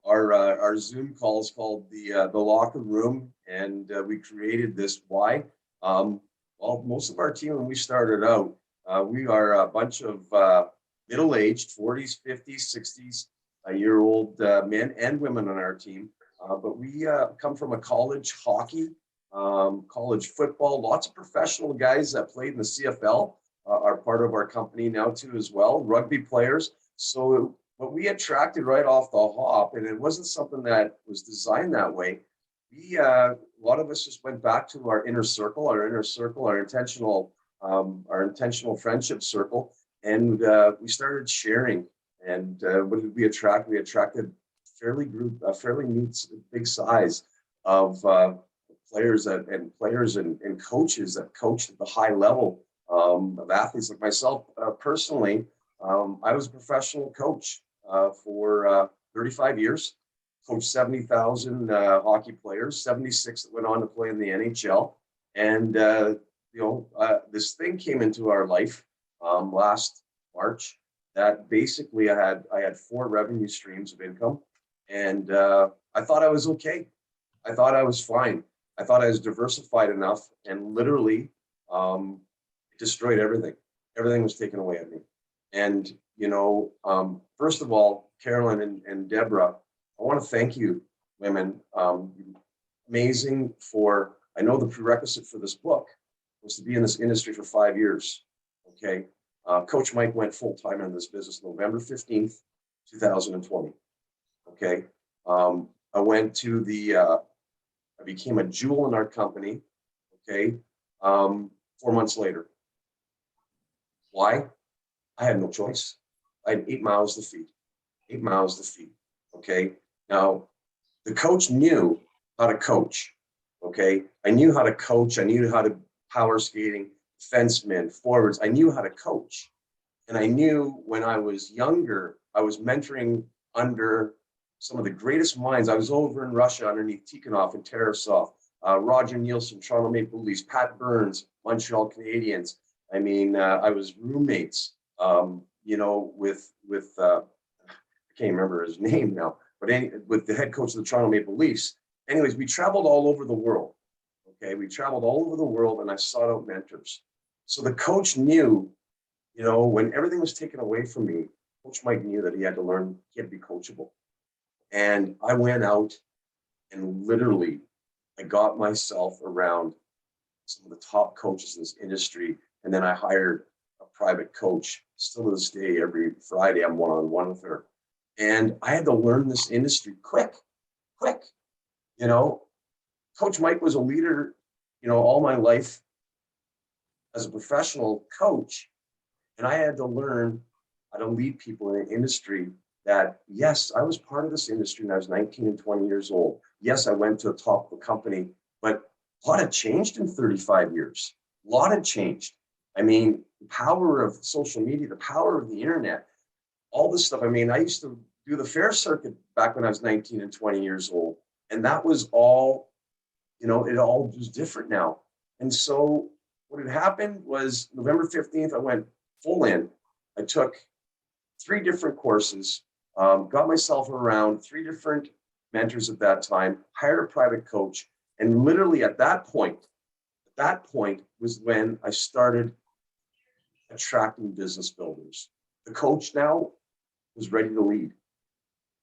our Zoom call is called the Locker Room, and we created this. Why? Well, most of our team, when we started out, we are a bunch of middle-aged, 40s, 50s, 60s, year-old men and women on our team, but we come from a college hockey, college football. Lots of professional guys that played in the CFL are part of our company now too as well. Rugby players. So what we attracted right off the hop, and it wasn't something that was designed that way. We a lot of us just went back to our inner circle, our intentional friendship circle, and we started sharing. And what did we attract? We attracted a fairly neat, big size of players and coaches that coached at the high level of athletes like myself. Personally, I was a professional coach for 35 years, coached 70,000 hockey players, 76 that went on to play in the NHL. And, this thing came into our life last March. That basically I had 4 revenue streams of income, and I thought I was okay. I thought I was fine. I thought I was diversified enough, and literally it destroyed everything. Everything was taken away at me. And first of all, Carolyn and Deborah, I want to thank you, women. Amazing for, I know the prerequisite for this book was to be in this industry for 5 years. Okay. Coach Mike went full-time in this business November 15th, 2020. Okay. I went to I became a jewel in our company. Okay. 4 months later. Why? I had no choice. I had 8 mouths to feed. 8 mouths to feed. Okay. Now, the coach knew how to coach. Okay. I knew how to coach. I knew how to power skating, fencemen, forwards. I knew how to coach. And I knew when I was younger, I was mentoring under some of the greatest minds. I was over in Russia underneath Tikhonov and Tarasov, Roger Nielsen, Toronto Maple Leafs, Pat Burns, Montreal Canadiens. I mean, I was roommates, you know, with I can't remember his name now, but with the head coach of the Toronto Maple Leafs. Anyways, we traveled all over the world. Okay, we traveled all over the world, and I sought out mentors. So the coach knew, you know, when everything was taken away from me, Coach Mike knew that he had to learn, he had to be coachable. And I went out and literally, I got myself around some of the top coaches in this industry. And then I hired a private coach. Still to this day, every Friday, I'm one-on-one with her. And I had to learn this industry quick. You know, Coach Mike was a leader, you know, all my life as a professional coach. And I had to learn how to lead people in an industry that, yes, I was part of this industry when I was 19 and 20 years old. Yes, I went to the top of the company, but a lot had changed in 35 years. A lot had changed. I mean, the power of social media, the power of the internet, all this stuff. I mean, I used to do the fair circuit back when I was 19 and 20 years old. And that was all, you know, it all was different now. And so what had happened was November 15th, I went full in. I took 3 different courses, got myself around 3 different mentors at that time, hired a private coach. And literally at that point was when I started attracting business builders. The coach now was ready to lead.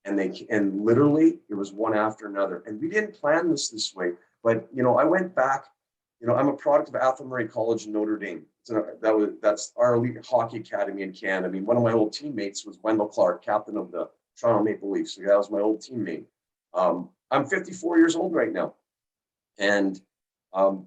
And literally it was one after another. And we didn't plan this way, but you know, I went back, you know, I'm a product of Athol Murray College in Notre Dame. So that's our elite hockey academy in Canada. I mean, one of my old teammates was Wendell Clark, captain of the Toronto Maple Leafs. So that was my old teammate. I'm 54 years old right now. And what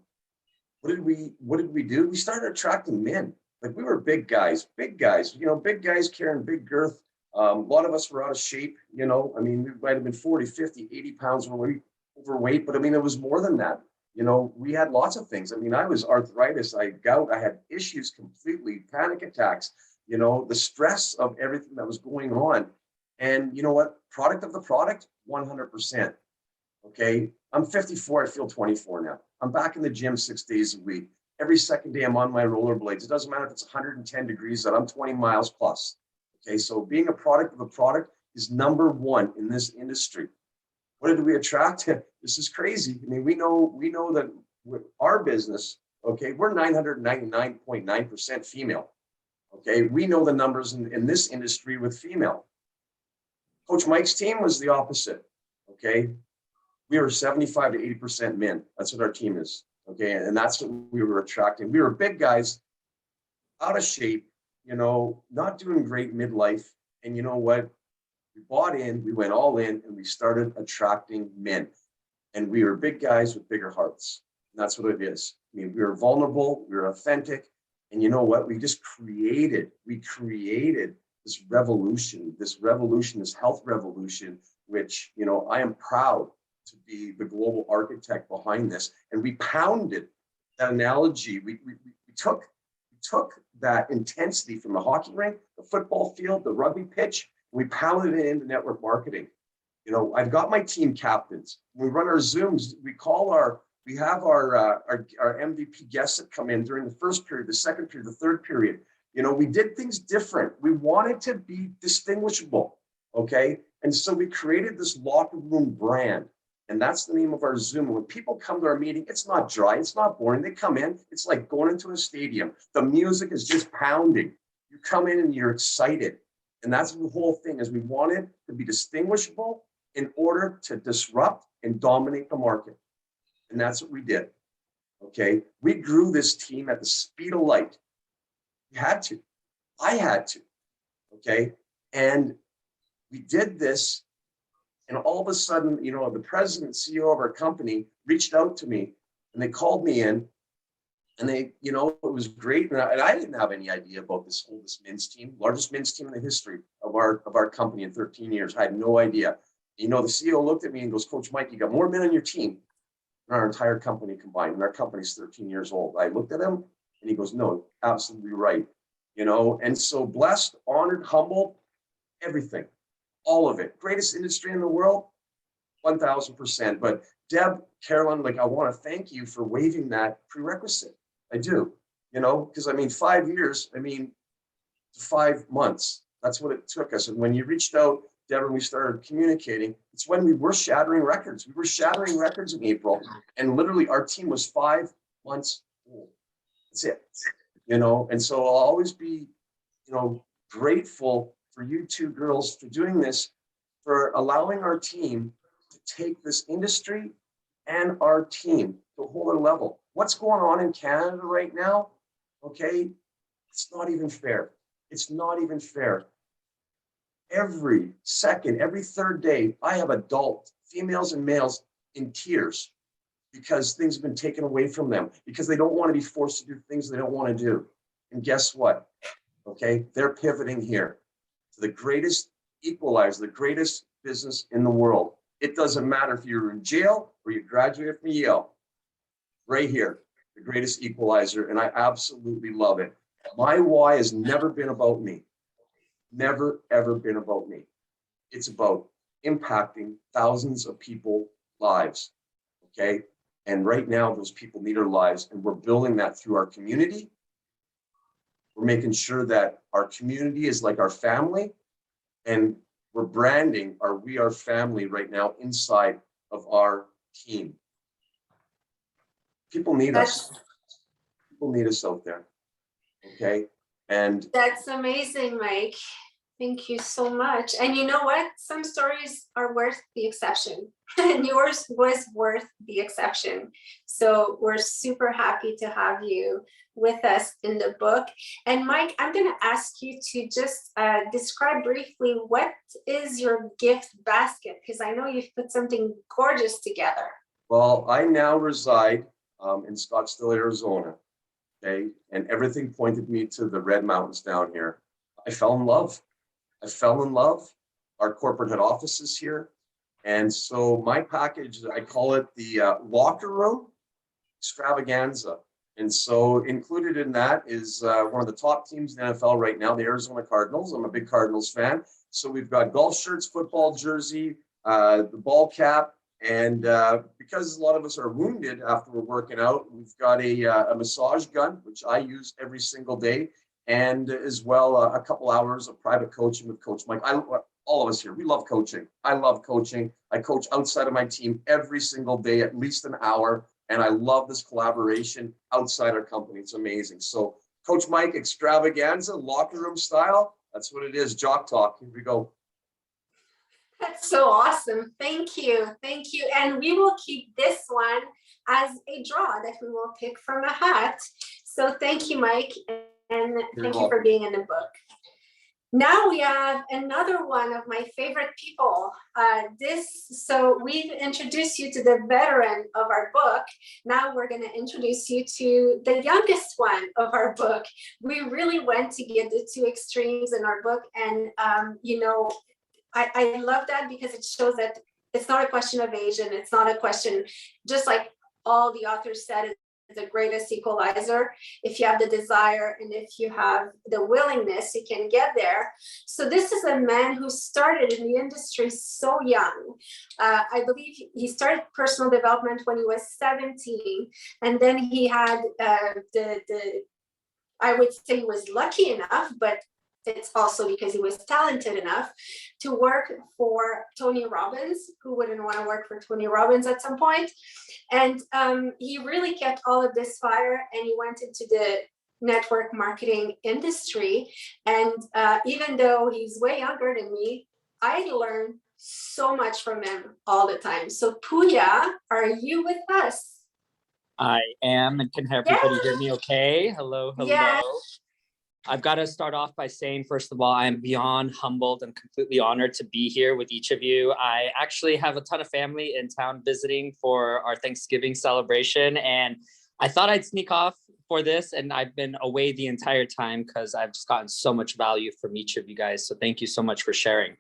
did we do? We started attracting men. Like we were big guys, you know, big guys carrying big girth. A lot of us were out of shape, you know. I mean, we might have been 40, 50, 80 pounds overweight, but I mean, it was more than that. You know, we had lots of things. I mean, I was arthritis, I had gout, I had issues completely, panic attacks, you know, the stress of everything that was going on. And you know what? Product of the product, 100%. Okay. I'm 54, I feel 24 now. I'm back in the gym 6 days a week. Every second day I'm on my rollerblades. It doesn't matter if it's 110 degrees out, I'm 20 miles plus. Okay. So being a product of a product is number 1 in this industry. What did we attract? This is crazy. I mean, we know that with our business, okay, we're 999.9% female. Okay, we know the numbers in this industry with female. Coach Mike's team was the opposite. Okay, we were 75 to 80% men. That's what our team is. Okay, and that's what we were attracting. We were big guys, out of shape, you know, not doing great midlife. And you know what? We bought in, we went all in, and we started attracting men. And we were big guys with bigger hearts. And that's what it is. I mean, we were vulnerable, we were authentic. And you know what? We created this revolution, this health revolution, which, you know, I am proud to be the global architect behind this. And we pounded that analogy. We took that intensity from the hockey rink, the football field, the rugby pitch, we pounded it into network marketing. You know, I've got my team captains. When we run our Zooms, we have our MVP guests that come in during the first period, the second period, the third period. You know, we did things different. We wanted to be distinguishable, okay? And so we created this locker room brand, and that's the name of our Zoom. And when people come to our meeting, it's not dry, it's not boring. They come in, it's like going into a stadium. The music is just pounding. You come in and you're excited. And that's the whole thing, is we wanted to be distinguishable in order to disrupt and dominate the market. And that's what we did, okay? We grew this team at the speed of light. We had to. I had to, okay? And we did this, and all of a sudden, you know, the president, CEO of our company reached out to me, and they called me in, and they, you know, it was great. And I didn't have any idea about this men's team, largest men's team in the history of our company in 13 years. I had no idea. You know, the CEO looked at me and goes, Coach Mike, you got more men on your team than our entire company combined. And our company's 13 years old. I looked at him and he goes, no, absolutely right. You know, and so blessed, honored, humbled, everything, all of it. Greatest industry in the world, 1000%. But Deb, Carolyn, like, I want to thank you for waiving that prerequisite. I do, you know, because I mean, 5 years, I mean, 5 months, that's what it took us. And when you reached out, Deb, and we started communicating, it's when we were shattering records. We were shattering records in April, and literally our team was 5 months old. That's it, you know, and so I'll always be, you know, grateful for you two girls for doing this, for allowing our team to take this industry and our team to a whole other level. What's going on in Canada right now? Okay, it's not even fair. It's not even fair. Every second, every third day, I have adult females and males in tears because things have been taken away from them, because they don't want to be forced to do things they don't want to do. And guess what? Okay, they're pivoting here to the greatest equalizer, the greatest business in the world. It doesn't matter if you're in jail or you graduated from Yale. Right here, the greatest equalizer, and I absolutely love it. My why has never been about me. Never, ever been about me. It's about impacting thousands of people's lives, okay? And right now, those people need our lives, and we're building that through our community. We're making sure that our community is like our family, and we're branding our We Are Family right now inside of our team. People need us. People need us out there, okay? And that's amazing, Mike. Thank you so much. And you know what? Some stories are worth the exception, and yours was worth the exception. So we're super happy to have you with us in the book. And Mike, I'm going to ask you to just describe briefly what is your gift basket, because I know you've put something gorgeous together. Well, I now reside in Scottsdale, Arizona. Okay, and everything pointed me to the Red Mountains down here. I fell in love. I fell in love. Our corporate head office is here. And so my package, I call it the locker room extravaganza. And so included in that is one of the top teams in the NFL right now, the Arizona Cardinals. I'm a big Cardinals fan. So we've got golf shirts, football jersey, the ball cap, and because a lot of us are wounded after we're working out, we've got a massage gun, which I use every single day, and as well a couple hours of private coaching with Coach Mike. All of us here, we love coaching. I love coaching. I coach outside of my team every single day, at least an hour, and I love this collaboration outside our company. It's amazing. So Coach Mike extravaganza, locker room style, that's what it is, jock talk. Here we go. That's so awesome. Thank you. Thank you. And we will keep this one as a draw that we will pick from a hat. So thank you, Mike. And thank you for being in the book. Now we have another one of my favorite people. So we've introduced you to the veteran of our book. Now we're going to introduce you to the youngest one of our book. We really went to get the two extremes in our book. And, you know, I love that because it shows that it's not a question of age, and it's not a question, just like all the authors said, it's the greatest equalizer. If you have the desire and if you have the willingness, you can get there. So this is a man who started in the industry so young. I believe he started personal development when he was 17, and then he had I would say he was lucky enough, but it's also because he was talented enough to work for Tony Robbins. Who wouldn't want to work for Tony Robbins at some point? And he really kept all of this fire, and he went into the network marketing industry. And even though he's way younger than me, I learned so much from him all the time. So Puya, are you with us? I am, and can everybody hear me okay? Hello, hello. Yes. I've got to start off by saying, first of all, I am beyond humbled and completely honored to be here with each of you. I actually have a ton of family in town visiting for our Thanksgiving celebration, and I thought I'd sneak off for this, and I've been away the entire time because I've just gotten so much value from each of you guys. So thank you so much for sharing.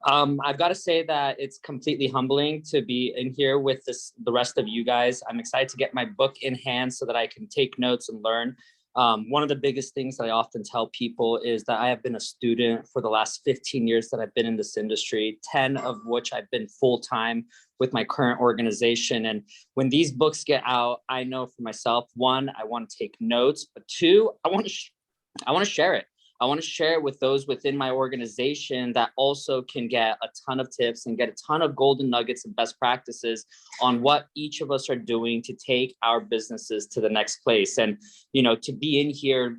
I've got to say that it's completely humbling to be in here with the rest of you guys. I'm excited to get my book in hand so that I can take notes and learn. One of the biggest things that I often tell people is that I have been a student for the last 15 years that I've been in this industry, 10 of which I've been full-time with my current organization. And when these books get out, I know for myself, one, I want to take notes, but two, I want to share it. I want to share it with those within my organization that also can get a ton of tips and get a ton of golden nuggets and best practices on what each of us are doing to take our businesses to the next place. And, to be in here,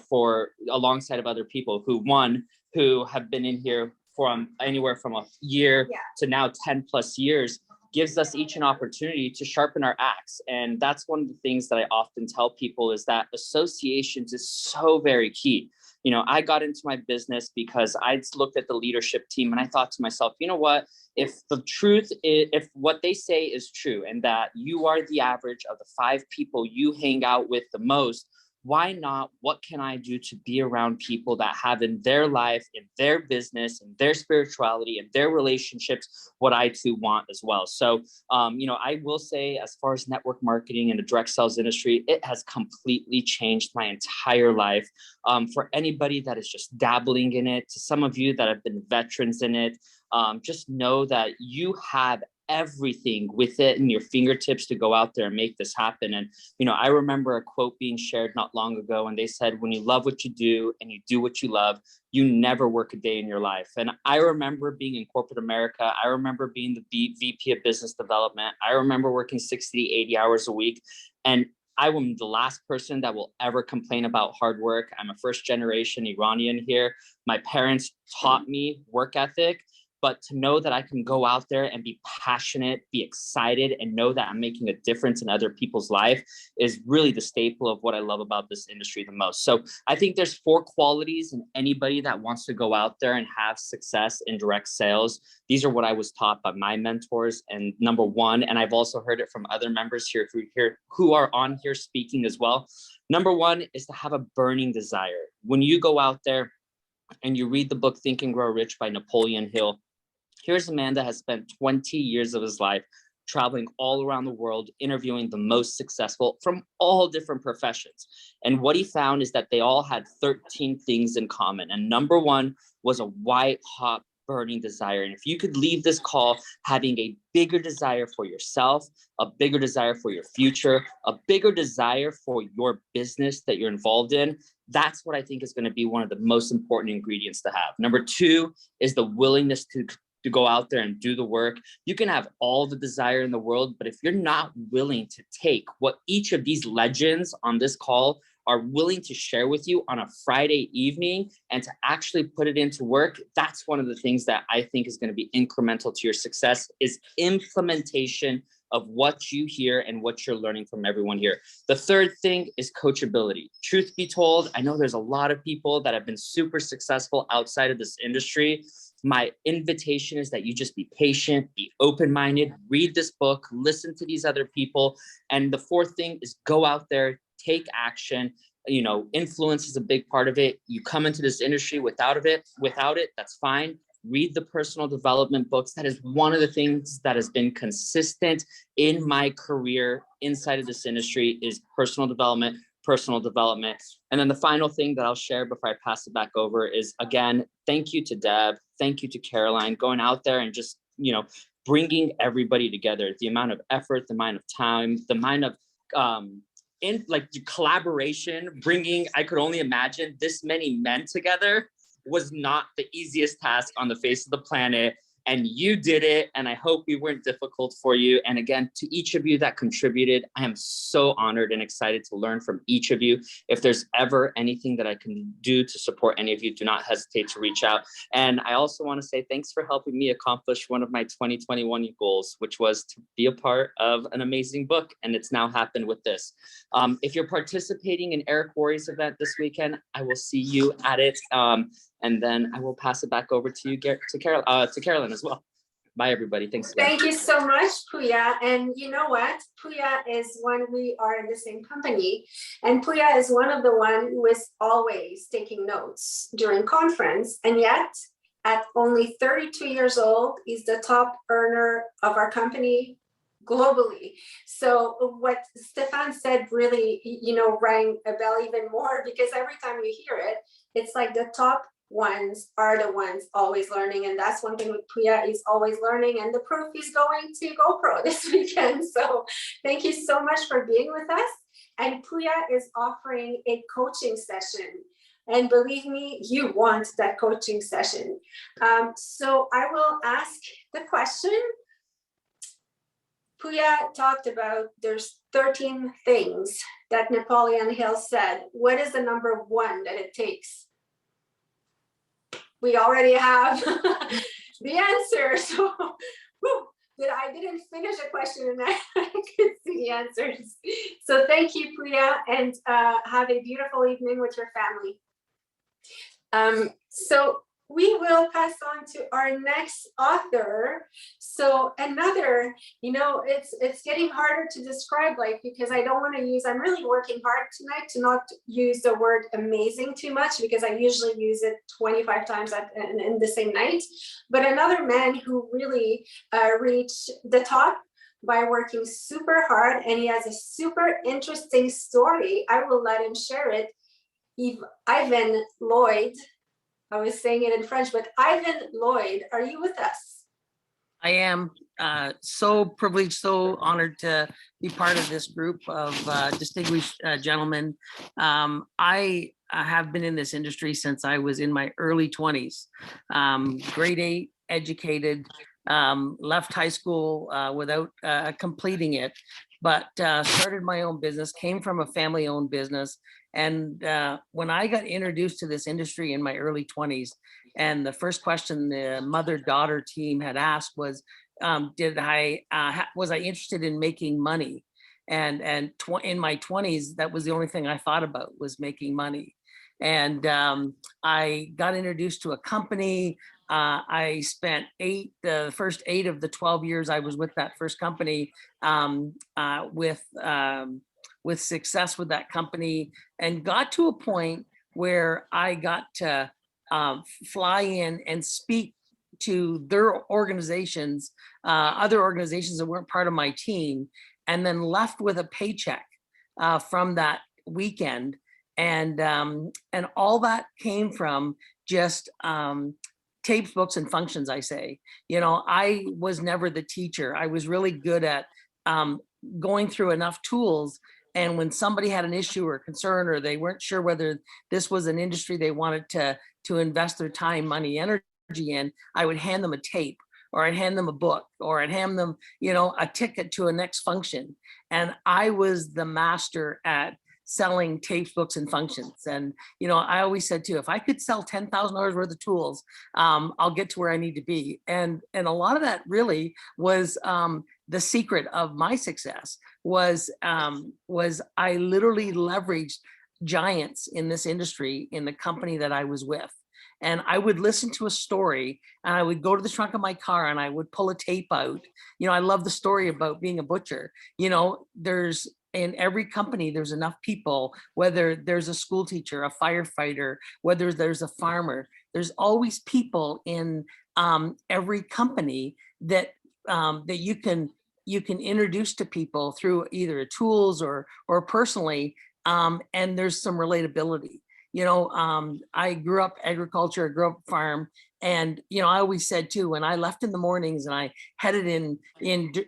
for alongside of other people who have been in here from anywhere from a year to now 10 plus years, gives us each an opportunity to sharpen our axe. And that's one of the things that I often tell people is that associations is so very key. I got into my business because I looked at the leadership team and I thought to myself, you know what, if what they say is true and that you are the average of the 5 people you hang out with the most, why not? What can I do to be around people that have in their life, in their business, in their spirituality, in their relationships, what I too want as well. So, I will say, as far as network marketing and the direct sales industry, it has completely changed my entire life. For anybody that is just dabbling in it, to some of you that have been veterans in it, just know that you have everything with it in your fingertips to go out there and make this happen. And, I remember a quote being shared not long ago, and they said, when you love what you do and you do what you love, you never work a day in your life. And I remember being in corporate America. I remember being the VP of business development. I remember working 60, 80 hours a week. And I am the last person that will ever complain about hard work. I'm a first generation Iranian here. My parents taught me work ethic. But to know that I can go out there and be passionate, be excited, and know that I'm making a difference in other people's life is really the staple of what I love about this industry the most. So I think there's 4 qualities in anybody that wants to go out there and have success in direct sales. These are what I was taught by my mentors. And number 1, and I've also heard it from other members here who are on here speaking as well. Number 1 is to have a burning desire. When you go out there and you read the book Think and Grow Rich by Napoleon Hill, here's a man that has spent 20 years of his life traveling all around the world, interviewing the most successful from all different professions. And what he found is that they all had 13 things in common. And number 1 was a white hot burning desire. And if you could leave this call having a bigger desire for yourself, a bigger desire for your future, a bigger desire for your business that you're involved in, that's what I think is going to be one of the most important ingredients to have. Number 2 is the willingness to go out there and do the work. You can have all the desire in the world, but if you're not willing to take what each of these legends on this call are willing to share with you on a Friday evening and to actually put it into work, that's one of the things that I think is going to be incremental to your success, is implementation of what you hear and what you're learning from everyone here. The third thing is coachability. Truth be told, I know there's a lot of people that have been super successful outside of this industry. My invitation is that you just be patient, be open-minded, read this book, listen to these other people. And the fourth thing is go out there, take action. Influence is a big part of it. You come into this industry without it, that's fine. Read the personal development books. That is one of the things that has been consistent in my career inside of this industry is personal development. And then the final thing that I'll share before I pass it back over is, again, thank you to Deb. Thank you to Caroline, going out there and just, bringing everybody together. The amount of effort, the amount of time, the amount of collaboration, I could only imagine this many men together was not the easiest task on the face of the planet. And you did it. And I hope we weren't difficult for you. And again, to each of you that contributed, I am so honored and excited to learn from each of you. If there's ever anything that I can do to support any of you, do not hesitate to reach out. And I also want to say thanks for helping me accomplish one of my 2021 goals, which was to be a part of an amazing book. And it's now happened with this. If you're participating in Eric Worre's event this weekend, I will see you at it. And then I will pass it back over to you, to Carolyn as well. Bye, everybody. Thanks again. Thank you so much, Puya. And you know what? Puya is one, we are in the same company. And Puya is one of the one who is always taking notes during conference. And yet at only 32 years old, is the top earner of our company globally. So what Stefan said really, rang a bell even more, because every time you hear it, it's like the top ones are the ones always learning. And that's one thing with Puya, is always learning. And the proof is going to GoPro this weekend. So thank you so much for being with us. And Puya is offering a coaching session. And believe me, you want that coaching session. So I will ask the question. Puya talked about there's 13 things that Napoleon Hill said. What is the number one that it takes? We already have the answer. So I didn't finish a question and I could see the answers. So thank you, Puya, and have a beautiful evening with your family. So we will pass on to our next author. So another, it's getting harder to describe, because I don't want to use, I'm really working hard tonight to not use the word amazing too much, because I usually use it 25 times in the same night. But another man who really reached the top by working super hard, and he has a super interesting story. I will let him share it. Ivan Lloyd, I was saying it in French, but Ivan Lloyd, are you with us? I am so privileged, so honored to be part of this group of distinguished gentlemen. I have been in this industry since I was in my early 20s, grade 8, educated, left high school without completing it, but started my own business, came from a family-owned business. And when I got introduced to this industry in my early 20s, and the first question the mother-daughter team had asked was, was I interested in making money? And in my 20s, that was the only thing I thought about, was making money. And I got introduced to a company. I spent the first 8 of the 12 years I was with that first company with success with that company, and got to a point where I got to fly in and speak to their organizations, other organizations that weren't part of my team, and then left with a paycheck from that weekend. And all that came from just tapes, books, and functions, I say. I was never the teacher. I was really good at going through enough tools. And when somebody had an issue or concern, or they weren't sure whether this was an industry they wanted to invest their time, money, energy in, I would hand them a tape, or I'd hand them a book, or I'd hand them, a ticket to a next function. And I was the master at selling tapes, books, and functions. And, I always said too, if I could sell $10,000 worth of tools, I'll get to where I need to be. And a lot of that really was the secret of my success was I literally leveraged giants in this industry in the company that I was with. And I would listen to a story, and I would go to the trunk of my car and I would pull a tape out. I love the story about being a butcher. There's, in every company, there's enough people, whether there's a school teacher, a firefighter, whether there's a farmer, there's always people in every company that you can introduce to people through either tools or personally, and there's some relatability. I grew up agriculture, I grew up farm, and I always said too, when I left in the mornings and I headed in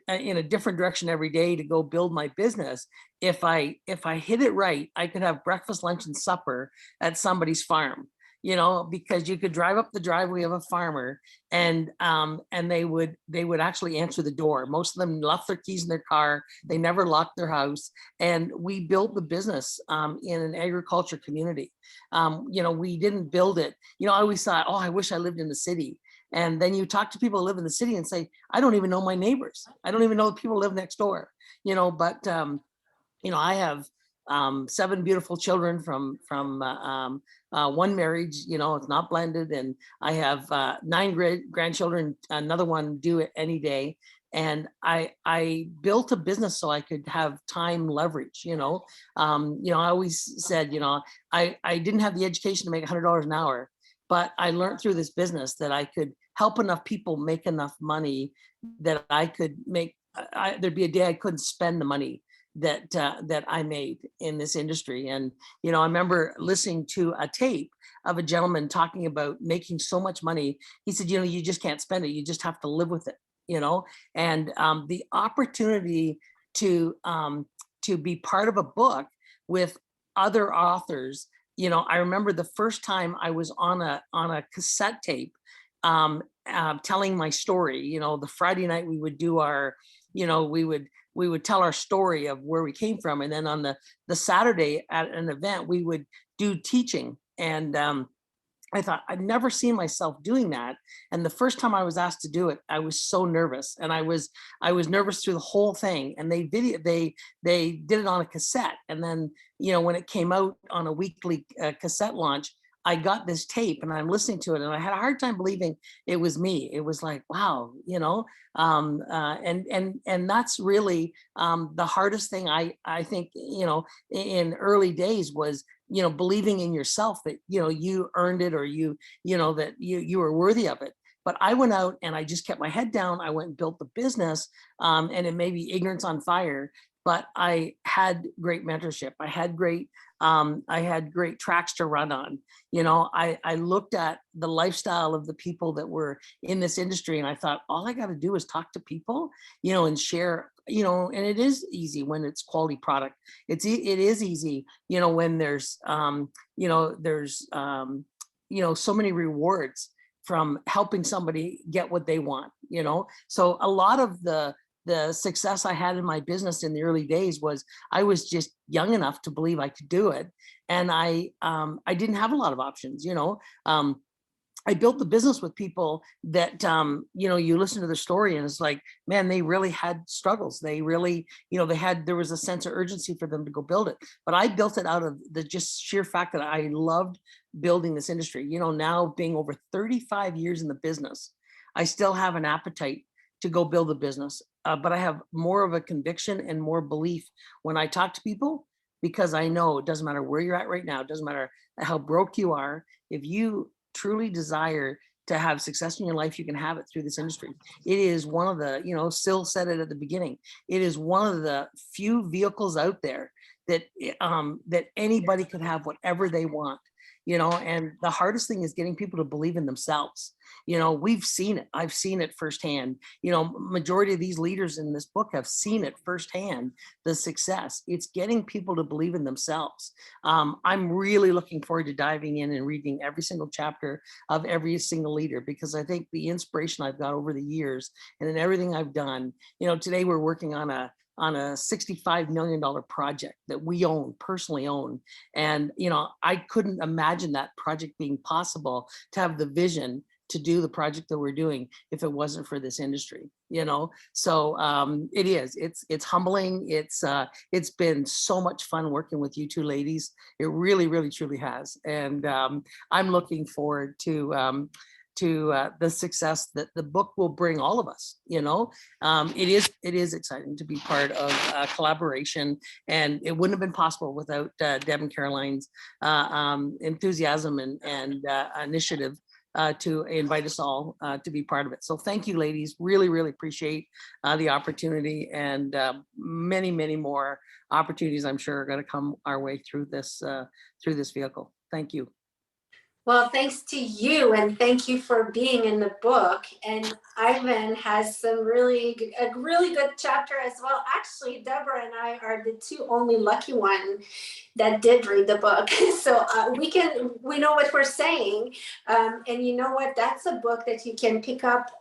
a different direction every day to go build my business, if I hit it right, I could have breakfast, lunch, and supper at somebody's farm. Because you could drive up the driveway of a farmer, and they would actually answer the door. Most of them left their keys in their car. They never locked their house. And we built the business in an agriculture community. We didn't build it. I always thought, oh, I wish I lived in the city. And then you talk to people who live in the city and say, I don't even know my neighbors. I don't even know the people who live next door. But I have 7 beautiful children from one marriage, it's not blended, and I have 9 grandchildren, another one due any day. And I built a business so I could have time leverage. I always said, I didn't have the education to make $100 an hour, but I learned through this business that I could help enough people make enough money that I could make, there'd be a day I couldn't spend the money that I made in this industry. And, you know, I remember listening to a tape of a gentleman talking about making so much money. He said, you know, you just can't spend it. You just have to live with it, you know, and the opportunity to be part of a book with other authors. You know, I remember the first time I was on a cassette tape telling my story. You know, the Friday night we would do our, you know, we would tell our story of where we came from. And then on the Saturday at an event, we would do teaching. And I thought, I'd never seen myself doing that. And the first time I was asked to do it, I was so nervous. And I was nervous through the whole thing. And they did it on a cassette. And then, you know, when it came out on a weekly cassette launch, I got this tape and I'm listening to it, and I had a hard time believing it was me. It was like, wow, you know, and that's really the hardest thing I think, you know, in early days was, you know, believing in yourself that, you know, you earned it, or you know, that you were worthy of it. But I went out and I just kept my head down. I went and built the business, and it may be ignorance on fire, but I had great mentorship. I had great tracks to run on. You know, I looked at the lifestyle of the people that were in this industry, and I thought, all I got to do is talk to people, you know, and share, you know, and it is easy when it's quality product. It is easy, you know, when there's, you know, so many rewards from helping somebody get what they want, you know. So a lot of the success I had in my business in the early days was I was just young enough to believe I could do it. And I didn't have a lot of options, you know. I built the business with people that, you know, you listen to their story and it's like, man, they really had struggles. They really, you know, there was a sense of urgency for them to go build it. But I built it out of the just sheer fact that I loved building this industry. You know, now being over 35 years in the business, I still have an appetite to go build a business. But I have more of a conviction and more belief when I talk to people, because I know it doesn't matter where you're at right now. It doesn't matter how broke you are. If you truly desire to have success in your life, you can have it through this industry. It is one of the, you know, Sil said it at the beginning, it is one of the few vehicles out there that that anybody could have whatever they want. You know, and the hardest thing is getting people to believe in themselves. You know, we've seen it. I've seen it firsthand. You know, majority of these leaders in this book have seen it firsthand, the success. It's getting people to believe in themselves. I'm really looking forward to diving in and reading every single chapter of every single leader, because I think the inspiration I've got over the years and in everything I've done, you know, today we're working on a $65 million project that we personally own. And, you know, I couldn't imagine that project being possible, to have the vision to do the project that we're doing, if it wasn't for this industry, you know? So it's humbling. It's been so much fun working with you two ladies. It really, really, truly has. And I'm looking forward to the success that the book will bring all of us. You know, it is exciting to be part of a collaboration, and it wouldn't have been possible without Deb and Caroline's enthusiasm and initiative to invite us all to be part of it. So thank you, ladies. Really, really appreciate the opportunity, and many, many more opportunities I'm sure are going to come our way through this vehicle. Thank you. Well, thanks to you, and thank you for being in the book. And Ivan has a really good chapter as well. Actually, Deborah and I are the two only lucky ones that did read the book. So we know what we're saying. And you know what? That's a book that you can pick up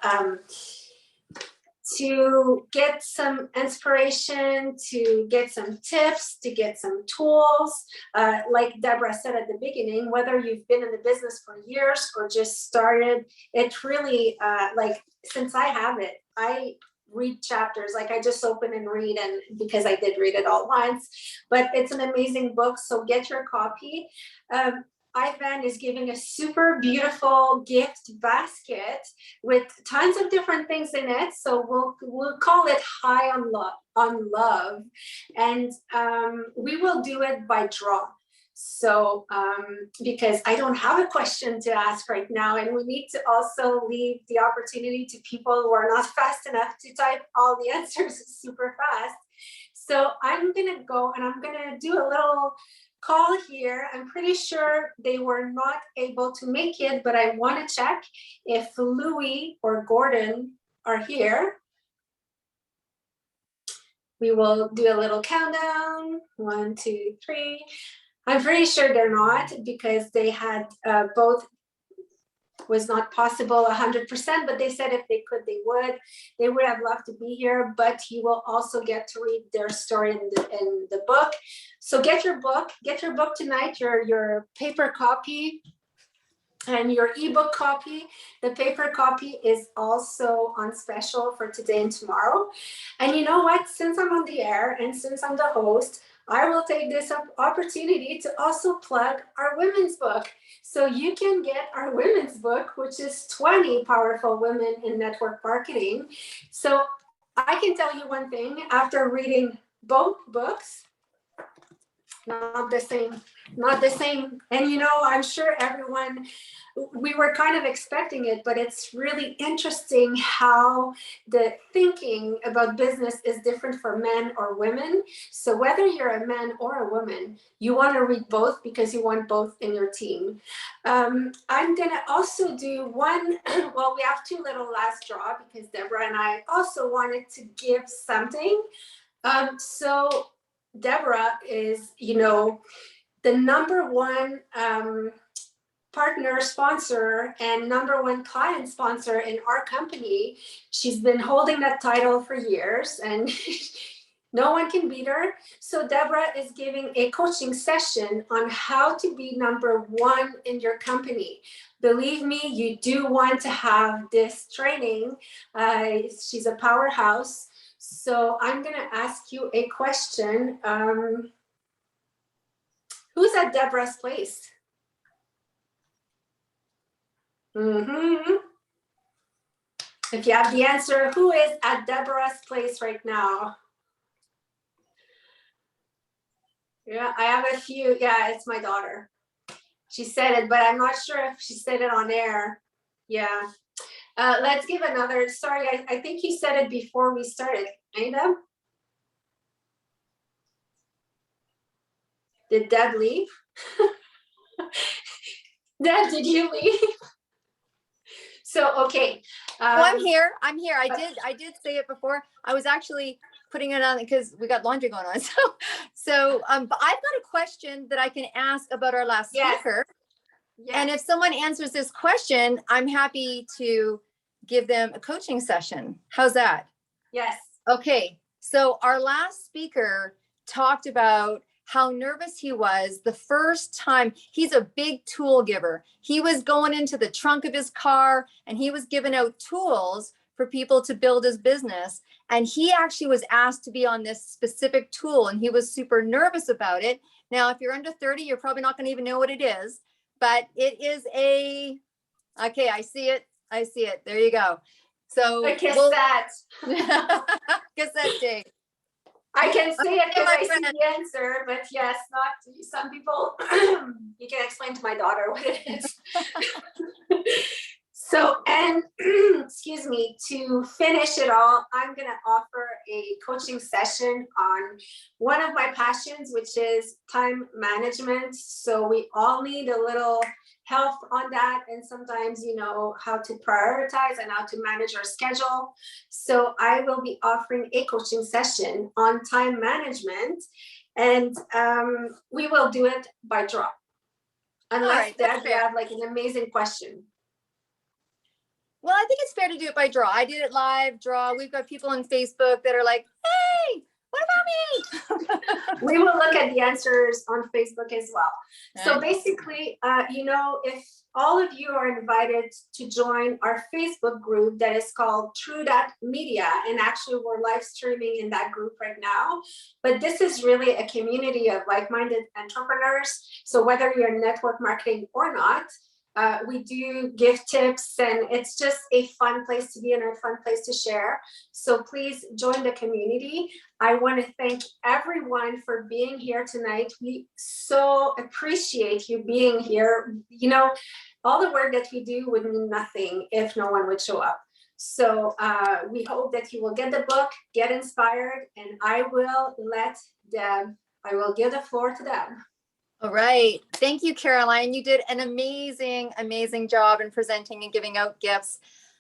to get some inspiration, to get some tips, to get some tools. Like Deborah said at the beginning, whether you've been in the business for years or just started, it really, like, since I have it, I read chapters, like I just open and read, and because I did read it all once, but it's an amazing book. So get your copy. Ivan is giving a super beautiful gift basket with tons of different things in it. So we'll call it High on Love, and we will do it by draw. So because I don't have a question to ask right now, and we need to also leave the opportunity to people who are not fast enough to type all the answers super fast. So I'm gonna go and I'm gonna do a little call here. I'm pretty sure they were not able to make it, but I want to check if Louis or Gordon are here. We will do a little countdown. 1, 2, 3. I'm pretty sure they're not, because they had both was not possible 100%, but they said if they could, they would. They would have loved to be here, but you will also get to read their story in the book. So get your book tonight, your paper copy and your ebook copy. The paper copy is also on special for today and tomorrow. And you know what? Since I'm on the air and since I'm the host, I will take this opportunity to also plug our women's book. So you can get our women's book, which is 20 Powerful Women in Network Marketing. So I can tell you one thing, after reading both books, not the same. And you know, I'm sure everyone, we were kind of expecting it, but it's really interesting how the thinking about business is different for men or women. So whether you're a man or a woman, you want to read both because you want both in your team. I'm gonna also do one, well, we have 2 little last draw because Deborah and I also wanted to give something. So Deborah is, you know, the #1 partner sponsor and #1 client sponsor in our company. She's been holding that title for years and no one can beat her. So Deborah is giving a coaching session on how to be #1 in your company. Believe me, you do want to have this training. She's a powerhouse. So I'm going to ask you a question. Who's at Deborah's place? If you have the answer, who is at Deborah's place right now? Yeah, I have a few. Yeah, it's my daughter. She said it, but I'm not sure if she said it on air. Yeah. Let's give another. Sorry, I think you said it before we started. Aida? Did Deb leave? Deb, did you leave? So, okay. Oh, I'm here. I did say it before. I was actually putting it on because we got laundry going on. But I've got a question that I can ask about our last speaker. Yes. And if someone answers this question, I'm happy to give them a coaching session. How's that? Yes. Okay. So our last speaker talked about how nervous he was the first time. He's a big tool giver. He was going into the trunk of his car and he was giving out tools for people to build his business. And he actually was asked to be on this specific tool and he was super nervous about it. Now, if you're under 30, you're probably not going to even know what it is, but it is okay, I see it. There you go. So a cassette. Cassette tape. I can say it because I see the answer, but yes, not some people. You can explain to my daughter what it is. So, and excuse me, to finish it all, I'm going to offer a coaching session on one of my passions, which is time management. So we all need a little help on that. And sometimes, you know, how to prioritize and how to manage our schedule. So I will be offering a coaching session on time management, and we will do it by draw. Unless Dad, you have like an amazing question. Well, I think it's fair to do it by draw. I did it live, draw. We've got people on Facebook that are like, hey, what about me? We will look at the answers on Facebook as well. Nice. So basically, you know, if all of you are invited to join our Facebook group that is called True That Media, and actually we're live streaming in that group right now, but this is really a community of like-minded entrepreneurs. So whether you're in network marketing or not, We do give tips, and it's just a fun place to be and a fun place to share. So please join the community. I want to thank everyone for being here tonight. We so appreciate you being here. You know, all the work that we do would mean nothing if no one would show up. So we hope that you will get the book, get inspired, and I will give the floor to Deb. All right. Thank you, Caroline. You did an amazing, amazing job in presenting and giving out gifts.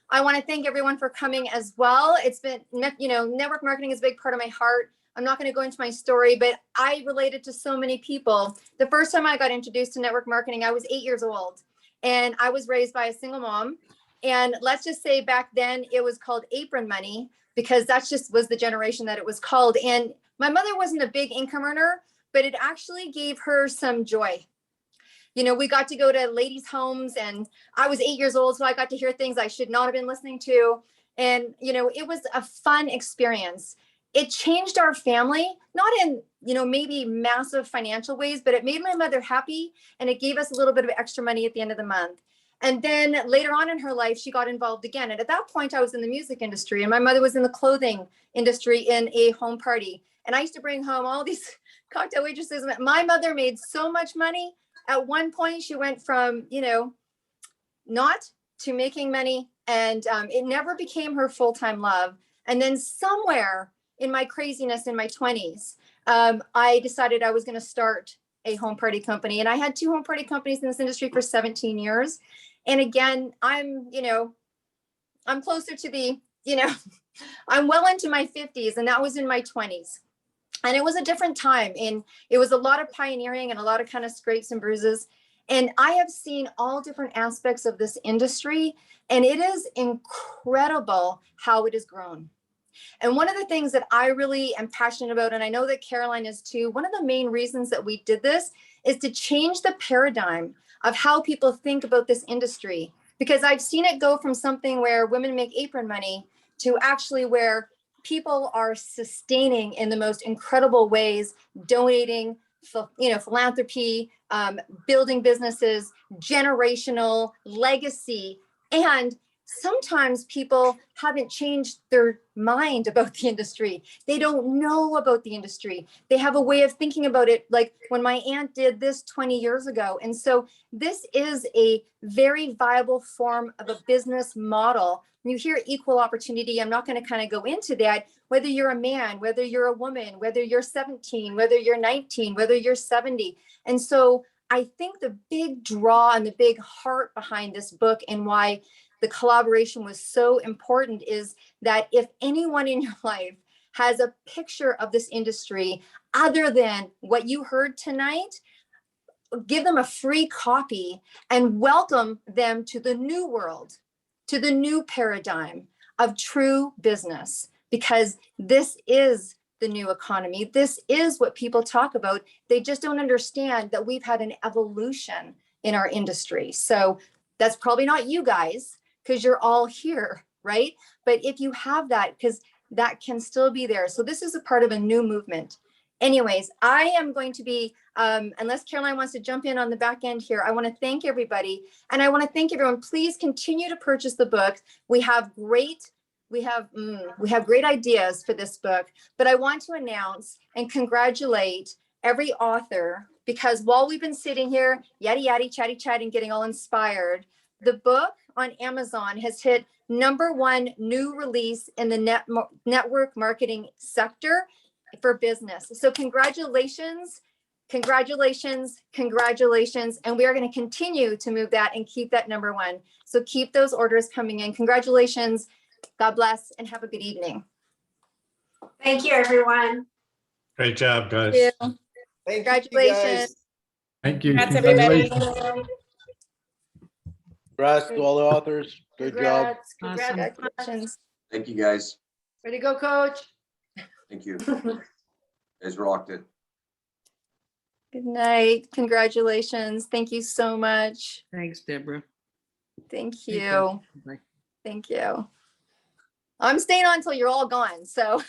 I want to thank everyone for coming as well. It's been, network marketing is a big part of my heart. I'm not going to go into my story, but I related to so many people. The first time I got introduced to network marketing, I was 8 years old, and I was raised by a single mom. And let's just say back then it was called apron money, because that's just was the generation that it was called. And my mother wasn't a big income earner, but it actually gave her some joy. You know, we got to go to ladies' homes, and I was 8 years old, so I got to hear things I should not have been listening to. And, it was a fun experience. It changed our family, not in, maybe massive financial ways, but it made my mother happy, and it gave us a little bit of extra money at the end of the month. And then later on in her life, she got involved again. And at that point, I was in the music industry, and my mother was in the clothing industry in a home party. And I used to bring home all these cocktail waitresses. My mother made so much money. At one point, she went from, not to making money, and it never became her full-time love. And then somewhere in my craziness in my 20s, I decided I was going to start a home party company. And I had 2 home party companies in this industry for 17 years. And again, I'm closer to the, I'm well into my 50s, and that was in my 20s. And it was a different time, and it was a lot of pioneering and a lot of kind of scrapes and bruises. And I have seen all different aspects of this industry, and it is incredible how it has grown. And one of the things that I really am passionate about, and I know that Caroline is too, one of the main reasons that we did this is to change the paradigm of how people think about this industry. Because I've seen it go from something where women make apron money to actually where people are sustaining in the most incredible ways, donating, philanthropy, building businesses, generational legacy. And sometimes people haven't changed their mind about the industry. They don't know about the industry. They have a way of thinking about it, like when my aunt did this 20 years ago. And so this is a very viable form of a business model. You hear equal opportunity. I'm not going to kind of go into that, whether you're a man, whether you're a woman, whether you're 17, whether you're 19, whether you're 70. And so I think the big draw and the big heart behind this book, and why the collaboration was so important, is that if anyone in your life has a picture of this industry other than what you heard tonight, give them a free copy and welcome them to the new world, to the new paradigm of true business, because this is the new economy. This is what people talk about. They just don't understand that we've had an evolution in our industry. So that's probably not you guys, because you're all here, right? But if you have that, because that can still be there. So this is a part of a new movement. Anyways, I am going to be, unless Caroline wants to jump in on the back end here, I want to thank everybody. And I want to thank everyone. Please continue to purchase the book. We have great ideas for this book, but I want to announce and congratulate every author, because while we've been sitting here, chatty, getting all inspired, the book on Amazon has hit #1 new release in the network marketing sector for business. So congratulations. And we are going to continue to move that and keep that #1. So keep those orders coming in. Congratulations. God bless, and have a good evening. Thank you, everyone. Great job, guys. Thank you. Thank you, Congratulations. guys. Thank you. Congrats, everybody. Congratulations. Congrats to all the authors. Good job. Congrats. Congratulations. Thank you, guys. Way to go, coach. Thank you. You guys rocked it. Good night. Congratulations. Thank you so much. Thanks, Deborah. Thank You you. too. Bye. Thank you. I'm staying on until you're all gone. So